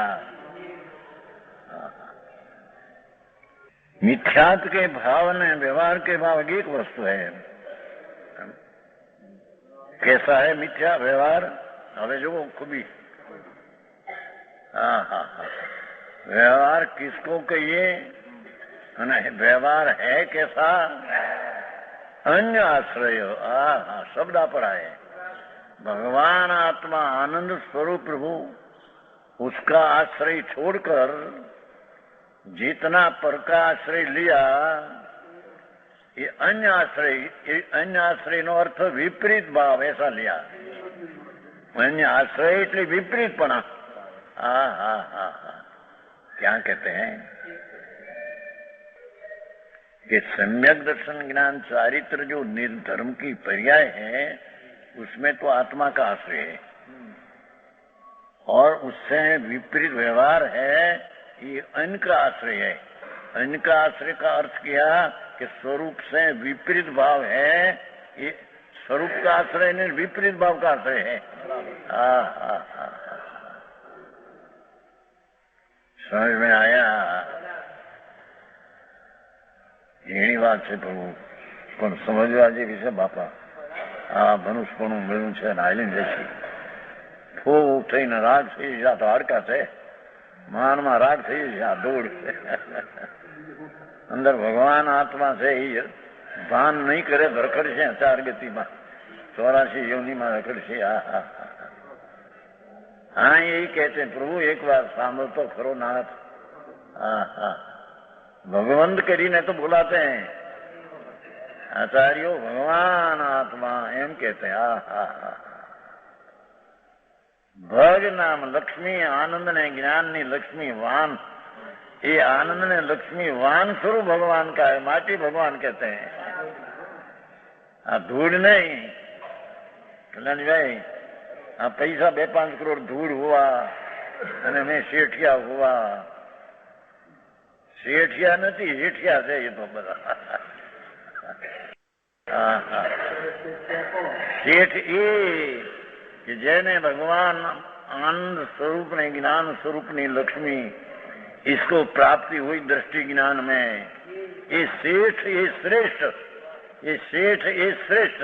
मिथ्यात्व के भाव ने व्यवहार के भाव एक वस्तु है. कैसा है मिथ्या व्यवहार? હવે જો खूबी. व्यवहार किसको कहिए? व्यवहार है कैसा? अन्य आश्रय. शब्द पर आए. भगवान आत्मा आनंद स्वरूप प्रभु उसका आश्रय छोड़कर जितना पर का आश्रय लिया ये अन्य आश्रय नो अर्थ विपरीत भाव ऐसा लिया. अन्य आश्रय એટલે विपरीतपणा. क्या कहते हैं कि सम्यक दर्शन ज्ञान चारित्र जो निर्धर्म की पर्याय है उसमें तो आत्मा का आश्रय है और उससे विपरीत व्यवहार है ये अन्य का आश्रय है. अन्य का आश्रय का अर्थ किया कि स्वरूप से विपरीत भाव है. ये स्वरूप का आश्रय नहीं विपरीत भाव का आश्रय है. समझ में आया? એની વાત છે પ્રભુ. પણ સમજવા જેવી છે બાપા. મનુષ્યપણું મળ્યું છે ને આઈલીન જશે. ફૂ થઈને રાગ થઈ જાય તો હાડકા છે. માનમાં રાગ થઈ જાય દોડ. અંદર ભગવાન આત્મા છે એ ભાન નહીં કરે રખડશે 4 ગતિમાં 84 યોનિમાં રખડશે. हाँ यही कहते हैं प्रभु एक बार सांभो तो खरो नाथ. हाँ हाँ, भगवंत કરીને तो बुलाते हैं आचार्यों, भगवान आत्मा एम कहते हैं। हाँ हाँ हाँ, ભગ નામ લક્ષ્મી આનંદ ને જ્ઞાન ની લક્ષ્મી વાન, ये आनंद ने लक्ष्मी वान स्वरूप भगवान का है, माटी भगवान कहते हैं। धूड़ नहीं कल्याण भाई, पैसा 2-5 करोड़ धूड़ हुआ અને मैं શેઠિયા हुआ, શેઠિયા નથી હેઠિયા છે એ તો બધા। શેઠ એ કે જેને भगवान आनंद स्वरूप ने ज्ञान स्वरूप ની लक्ष्मी इसको प्राप्ति हुई दृष्टि ज्ञान में, ये सेठ ये श्रेष्ठ, ये सेठ ये श्रेष्ठ,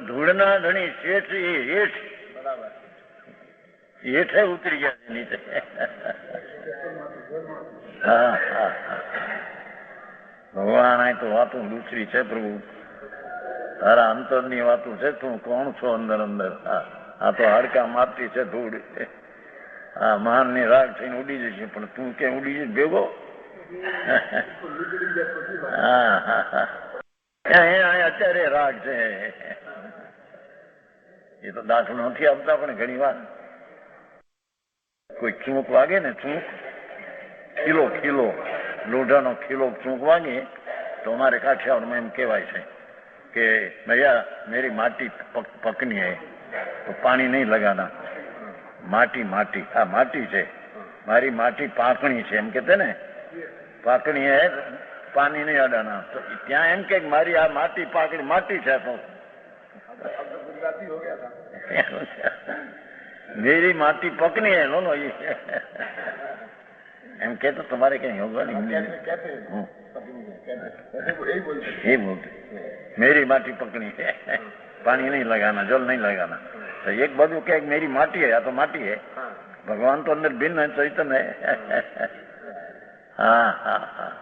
धूड़ना धनी सेठ ये हेठ, हेठे उतरी गया नीचे। हाँ हाँ हाँ, भगवान आए तो वातों दूसरी है प्रभु, तारा अंतर नी वातों है, तू कौन छो अंदर अंदर। हाँ तो हाड़का मारती है धूड़, हाँ मान ने राग थઈને ઉડી જશે, પણ તું ક્યાં ઉડી જશે ભેગો? હા હા હા, અત્યારે રાગ છે એ તો દાખલો નથી આપતા, પણ ઘણી વાર કોઈ ચૂંક વાગે ને, ચૂંક ખીલો ખીલો લોઢાનો ખીલો ચૂંક વાગે તો અમારે કાઠિયાવાડમાં એમ કહેવાય છે કે ભૈયા મેરી માટી પકની હૈ તો પાણી નહીં લગાના, माटी माटी, हाँ माटी है मारी, माटी पाकणी है एम कहते ने, पाकणी है पानी नहीं अडाना, तो त्या एम के मारी आ माटी पाकड़ी माटी है तो गुजराती हो गया था। मेरी माटी पकनी है लो नो, ये एम कहते तुम्हारे कहीं होगा नहीं, यही बोलते मेरी माटी पकनी है, पानी नहीं लगाना, जल नहीं लगाना। तो एक बाजू क्या मेरी माटी है, या तो माटी है, भगवान तो अंदर भिन्न है, चैतन्य है। हाँ हाँ हाँ,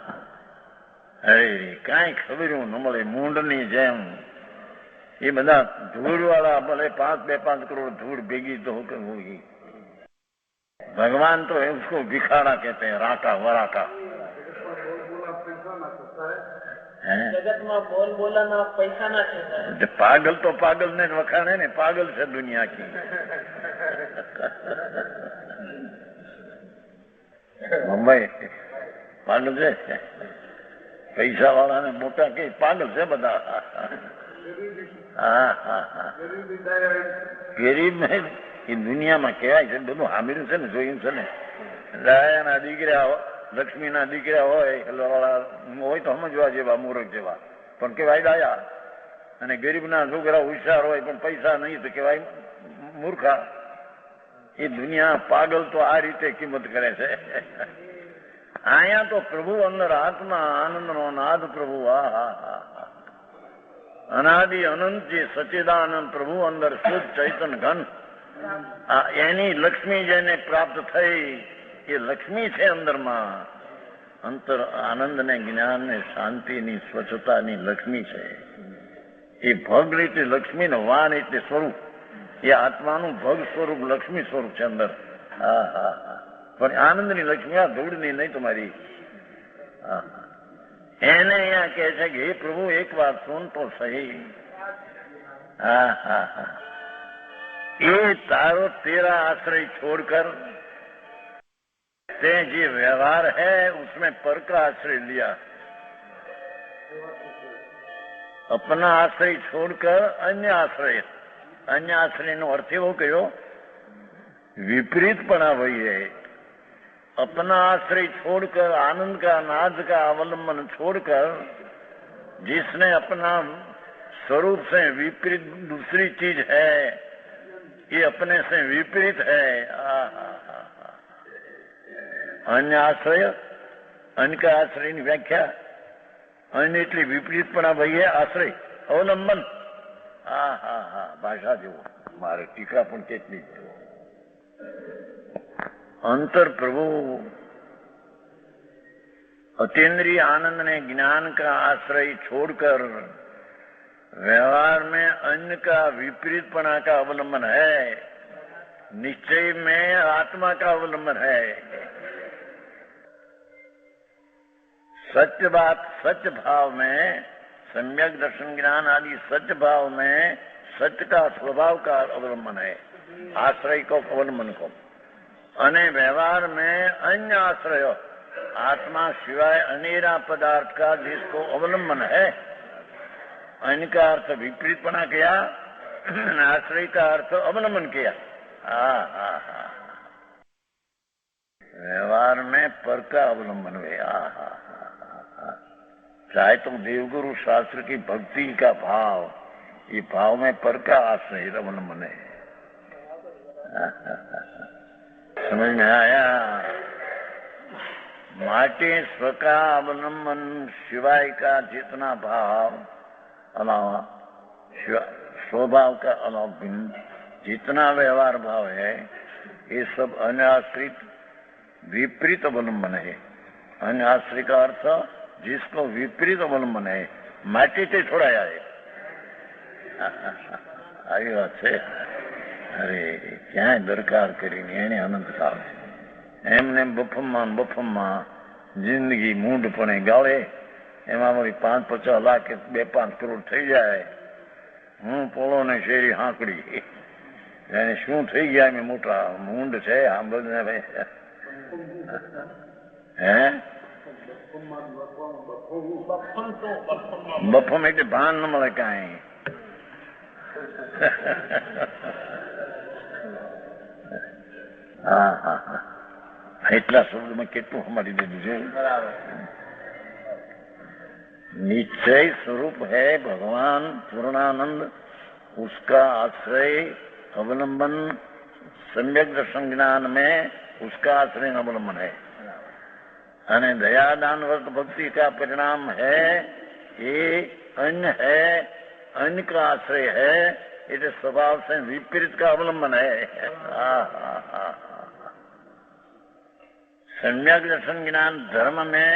अरे कई खबर न મળે મૂંડની જેમ એ બધા ધૂળ વાળા ભલે 2-5 करोड़ धूड़ भेगी तो होगी, भगवान तो उसको भिखाड़ा कहते हैं, राका वराका। जगत में बोल बोला ना पैसा ना है, पागल तो पागल ने वखाणे ने, पागल से दुनिया की। मुंबई पागल से, पैसा वाला ने मोटा के पागल से बता। हाँ हाँ हाँ, गरीब में ये दुनिया में कहेवाय છે બધું સાંભળ્યું છે ને, જોયું છે ને, રાયાના દીકરા લક્ષ્મીના દીકરા હોય તો સમજવા જેવા મૂર્ખ જેવા, પણ કેવાય ડાયા, અને ગરીબના છોકરા હોશિયાર હોય પણ પૈસા નહીં તો કેવાય મૂર્ખા। એ દુનિયા પાગલ તો આ રીતે કિંમત કરે છે। અહીંયા તો પ્રભુ અંદર આત્મા આનંદનો નાદ પ્રભુ, આ હા હા હા, અનાદિ અનંત જે સચ્ચિદાનંદ પ્રભુ અંદર શુદ્ધ ચૈતન ઘન, એની લક્ષ્મી જેને પ્રાપ્ત થઈ એ લક્ષ્મી છે અંદરમાં, અંતર આનંદ ને જ્ઞાન ને શાંતિ ની સ્વચ્છતા ની લક્ષ્મી છે। એ ભગ રીતે લક્ષ્મી ને વાન એટલે સ્વરૂપ, એ આત્માનું ભગ સ્વરૂપ લક્ષ્મી સ્વરૂપ છે અંદર। હા હા હા, પણ આનંદની લક્ષ્મી આ ધૂળની નહીં તમારી। હા, એને અહીંયા કહે છે કે હે પ્રભુ એક વાત સુન તો સહી। હા હા હા, ये तारो तेरा आश्रय छोड़कर ते जो व्यवहार है उसमें पर का आश्रय लिया, अपना आश्रय छोड़कर अन्य आश्रय नो अर्थ एवो कहो विपरीतपना वही है। अपना आश्रय छोड़कर, आनंद का नाद का अवलंबन छोड़कर, जिसने अपना स्वरूप से विपरीत दूसरी चीज है, ये अपने से विपरीत है। अन्य आश्रय, अन्य का आश्रय की व्याख्या, अन्य એટલે વિપરીતપણા ભાઈ આશ્રય અવલંબન। હા હા હા, ભાષા જેવો મારે ટીકા પણ કેટલી જેવો। अंतर प्रभु अतीन्द्रिय आनंद ने ज्ञान का आश्रय छोड़कर व्यवहार में अन्य का विपरीतपना का अवलंबन है, निश्चय में आत्मा का अवलंबन है। सत्य बात, सत्य भाव में, सम्यक दर्शन ज्ञान आदि सत्य भाव में सत्य का स्वभाव का अवलंबन है, आश्रय को अवलंबन को। अने व्यवहार में अन्य आश्रय आत्मा सिवाय अनेरा पदार्थ का जिसको अवलंबन है, अन्य का अर्थ विपरीतपना किया, आश्रय का अर्थ अवलंबन किया। व्यवहार में पर का अवलंबन हुआ। चाहे तो देवगुरु शास्त्र की भक्ति का भाव, ये भाव में पर का आश्रय अवलंबन है। समझ में आया? माटे स्व का अवलंबन सिवाय का जितना भाव अलावा, स्वभाव का अलावा जितना व्यवहार भाव है, ये सब अनाश्रित विपरीत अवलंबन है। अनाश्रित का अर्थ जिसको विपरीत अवलंबन है, माटी से छोड़ाया है। આવી વાત છે। અરે ક્યાંય દરકાર કરીને એને અનંત કાળ એમને બફમમાં જિંદગી મૂંઢપણે ગાળે, એમાં મારી 5-50 લાખ 2-5 કરોડ થઈ જાય, હું પોળો ને શેરી હાંકડી, એને શું થઈ ગયા એમ મોટા મૂંઢ છે સાંભળને ભાઈ। હે બફમ એટલે ભાન ન મળે કાંઈ। એટલા શબ્દમાં કેટલું સમારી દીધું છે। निश्चय स्वरूप है भगवान पूर्णानंद, उसका आश्रय अवलंबन सम्यक दर्शन ज्ञान में उसका आश्रय अवलंबन है। अने दया दान व्रत भक्ति का परिणाम है, ये अन्य है, अन्य का आश्रय है, ये स्वभाव से विपरीत का अवलंबन है। सम्यक दर्शन ज्ञान धर्म में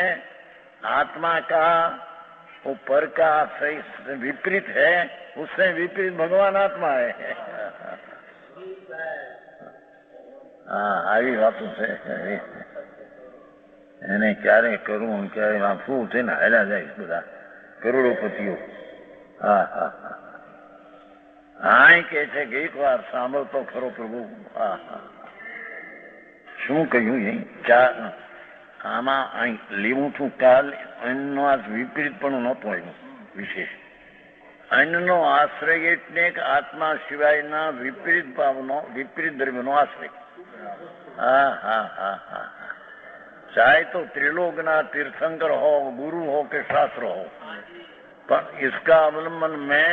आत्मा का वो पर का आश्रय विपरीत है, उससे विपरीत भगवान आत्मा है। આવી વાતો છે। એને ક્યારે કરવું, ક્યારે શું છે ને હાલ્યા જાય બધા કરોડોપતિઓ। આ કે છે કે એક વાર સાંભળતો ખરો પ્રભુ। શું કહ્યું એ આમાં અહીં લેવું છું કાલ અન્નનો આ વિપરીતપણું નહોતું આવ્યું વિશેષ। અન્નનો આશ્રય એટલે કે આત્મા સિવાયના વિપરીત ભાવનો, વિપરીત દ્રવ્યનો આશ્રય। चाहे तो त्रिलोकना तीर्थंकर हो, गुरु हो के शास्त्र हो, पर इसका अवलंबन में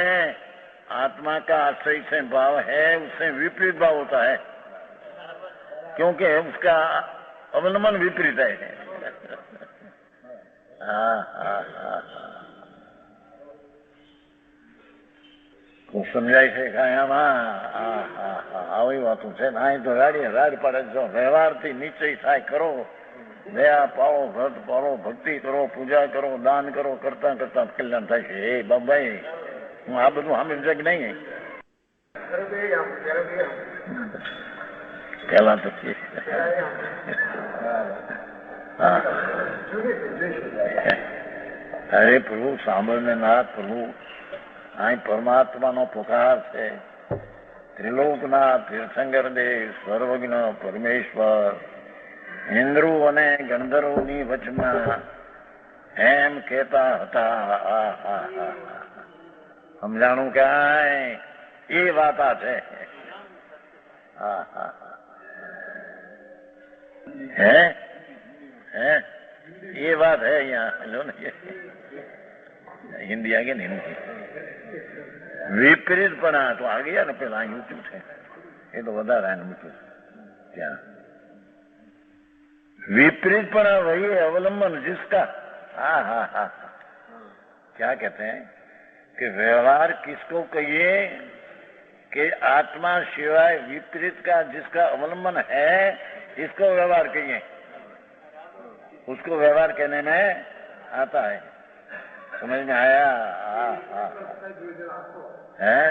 आत्मा का आश्रय से भाव है, उससे विपरीत भाव होता है, क्योंकि उसका अवलंबन विपरीत है। तो समझाय છે કાયામાં। આવી વાતો છે ને। અહીં તો રાડ પાડે છો। વ્યવહારથી નિશ્ચય થાય કરો, દયા પાળો, વ્રત પાળો, ભક્તિ કરો, પૂજા કરો, દાન કરો, કરતા કરતા કલ્યાણ થાય છે। એ બાબાઈ હું આ બધું સામે છે કે નહીં? પેલા તો અરે પ્રભુ સાંભળને નાથ પ્રભુ, અહીં પરમાત્માનો પુકાર છે। ત્રિલોકના તીર્થંકર દેવ, સર્વજ્ઞ પરમેશ્વર, ઇન્દ્રો અને ગંધર્વોની વચમાં એમ કહેતા હતા। સમજાણું કાંઈ? એ વાતા છે। હે હે ये बात है। यहाँ लो ना, हिंदी आगे नहीं हिंदी विपरीत पना तो आ गया ना। पहला ऊंचू है, ये तो बता रहा है ऊंचू। क्या विपरीत पना? वही अवलंबन जिसका। क्या कहते हैं कि व्यवहार किसको कहिए कि आत्मा सिवाय विपरीत का जिसका अवलंबन है, इसको व्यवहार कहिए। उसको व्यवहार कहने में आता है। समझ में आया? है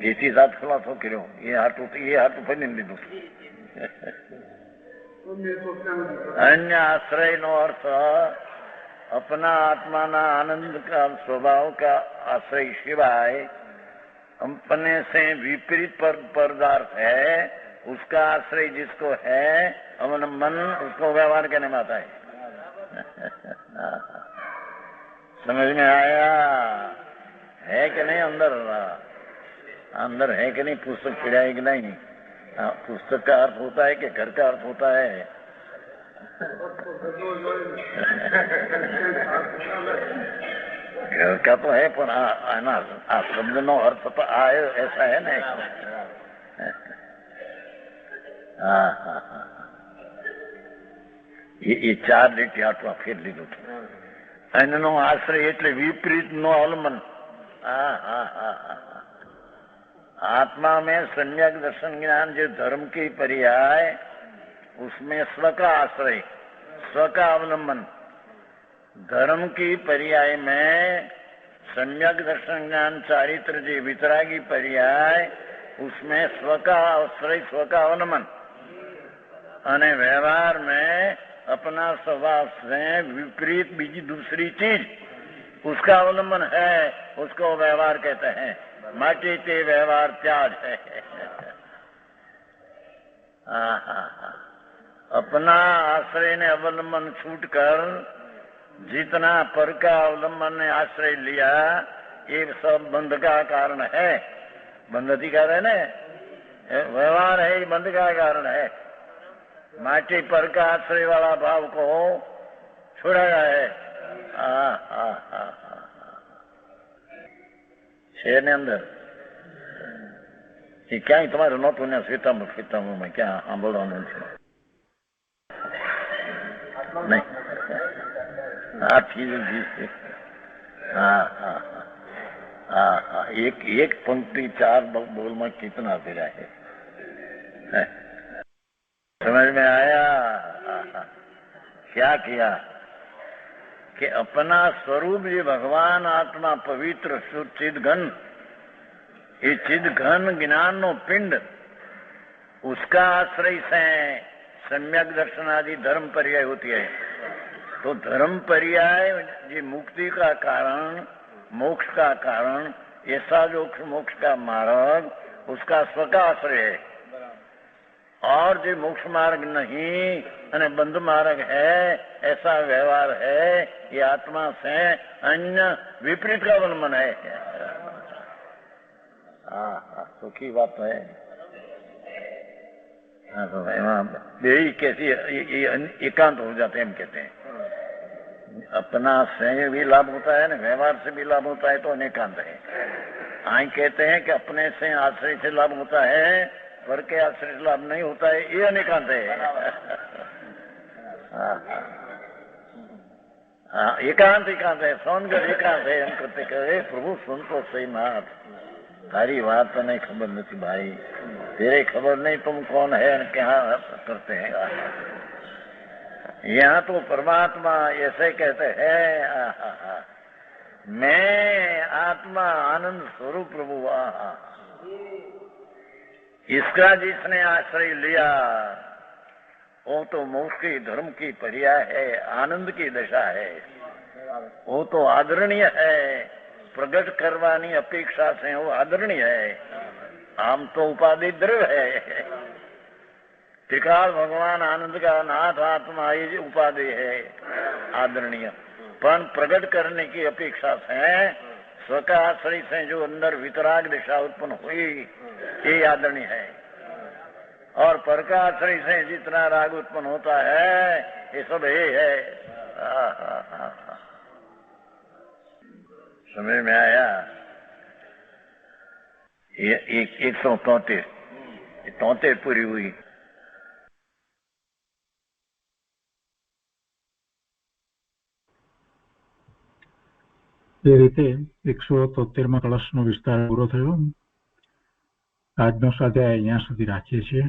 इसी साथ खुलासो करो। ये हाथ फनी दीदू अन्य आश्रय नो अर्थ अपना आत्मा ना आनंद का स्वभाव का आश्रय सिवाय अपने से विपरीत पदार्थ है, उसका आश्रय जिसको है मन, उसको व्यवहार कहने में आता है। समझ में आया है कि नहीं? अंदर है कि नहीं? पुस्तक पढ़ाई कि नहीं? पुस्तक का अर्थ होता है कि घर का अर्थ होता है? घर का तो है, पर शब्द नो अर्थ तो आए ऐसा है नहीं? ये 4 લીટી આટવા ફેર લીધું એનો આશ્રય એટલે વિપરીત નો અવલંબન। आत्मा में सम्यक दर्शन ज्ञान जो धर्म की पर्याय, उसमें स्व का आश्रय, स्व का अवलंबन। धर्म की पर्याय में सम्यक दर्शन ज्ञान चारित्र जी वितरागी पर्याय, उसमें स्व का आश्रय, स्व का अवलंबन। अने व्यवहार में अपना स्वभाव से विपरीत बीजी दूसरी चीज, उसका अवलंबन है, उसको व्यवहार कहते हैं। माटी ते व्यवहार त्याज है। अपना आश्रय ने अवलंबन छूटकर जितना पर का अवलंबन ने आश्रय लिया, ये सब बंध का कारण है। बंध अधिकार है ना, व्यवहार है, ये बंध का कारण है। माटी पर का आश्रय वाला भाव को छोड़ाया है। शेर ने अंदर ये क्या ही तुम्हारे नोटों ने फीता में क्या बोल रहा नहीं? एक पंक्ति 4 बोल में कितना दे रहा है? समझ में आया? क्या किया कि अपना स्वरूप ये भगवान आत्मा पवित्र शुद्ध चिद घन, ये चिद घन ज्ञान नो पिंड, उसका आश्रय से सम्यक दर्शन आदि धर्म पर्याय होती है। तो धर्म पर्याय जी मुक्ति का कारण, मोक्ष का कारण, ऐसा जो मोक्ष का मार्ग, उसका स्व का आश्रय है। और जो मोक्ष मार्ग नहीं अने बंध मार्ग है, ऐसा व्यवहार है, ये आत्मा से अन्य विपरीत का अवलंबन है। सुखी बात है। कैसी एकांत हो जाते हैं, हम कहते हैं। अपना से भी लाभ होता है ना, व्यवहार से भी लाभ होता है, तो अनेकांत है। आई कहते हैं कि अपने से आश्रय से लाभ होता है, पर के आश्रय लाभ नहीं होता है, ये अनेकांत है। एकांत है, सोनगढ़ एकांत है। हम कहते कहे प्रभु सुन तो सही नाथ, तारी बात तो नहीं खबर नहीं भाई, तेरे खबर नहीं तुम कौन है, क्या करते हैं। यहाँ तो परमात्मा ऐसे कहते हैं, मैं आत्मा आनंद स्वरूप प्रभु। इसका जिसने आश्रय लिया, वो तो मोक्ष की धर्म की पर्याय है, आनंद की दशा है। वो तो आदरणीय है, प्रकट करवानी अपेक्षा से वो आदरणीय है। आम तो उपाधि द्रव्य है। त्रिकाल भगवान आनंद का नाथ आत्मा ये उपाधि है, आदरणीय। पर प्रकट करने की अपेक्षा से स्व का आश्रय से जो अंदर वितराग दिशा उत्पन्न हुई, ये आदरणीय है। और पर का आश्रय से जितना राग उत्पन्न होता है, ये सब ये है। समझ में आया? ये 133 पूरी हुई। એ રીતે 173માં કળશનો વિસ્તાર પૂરો થયો। આજનો સ્વાધ્યાય અહીંયા સુધી રાખીએ છીએ।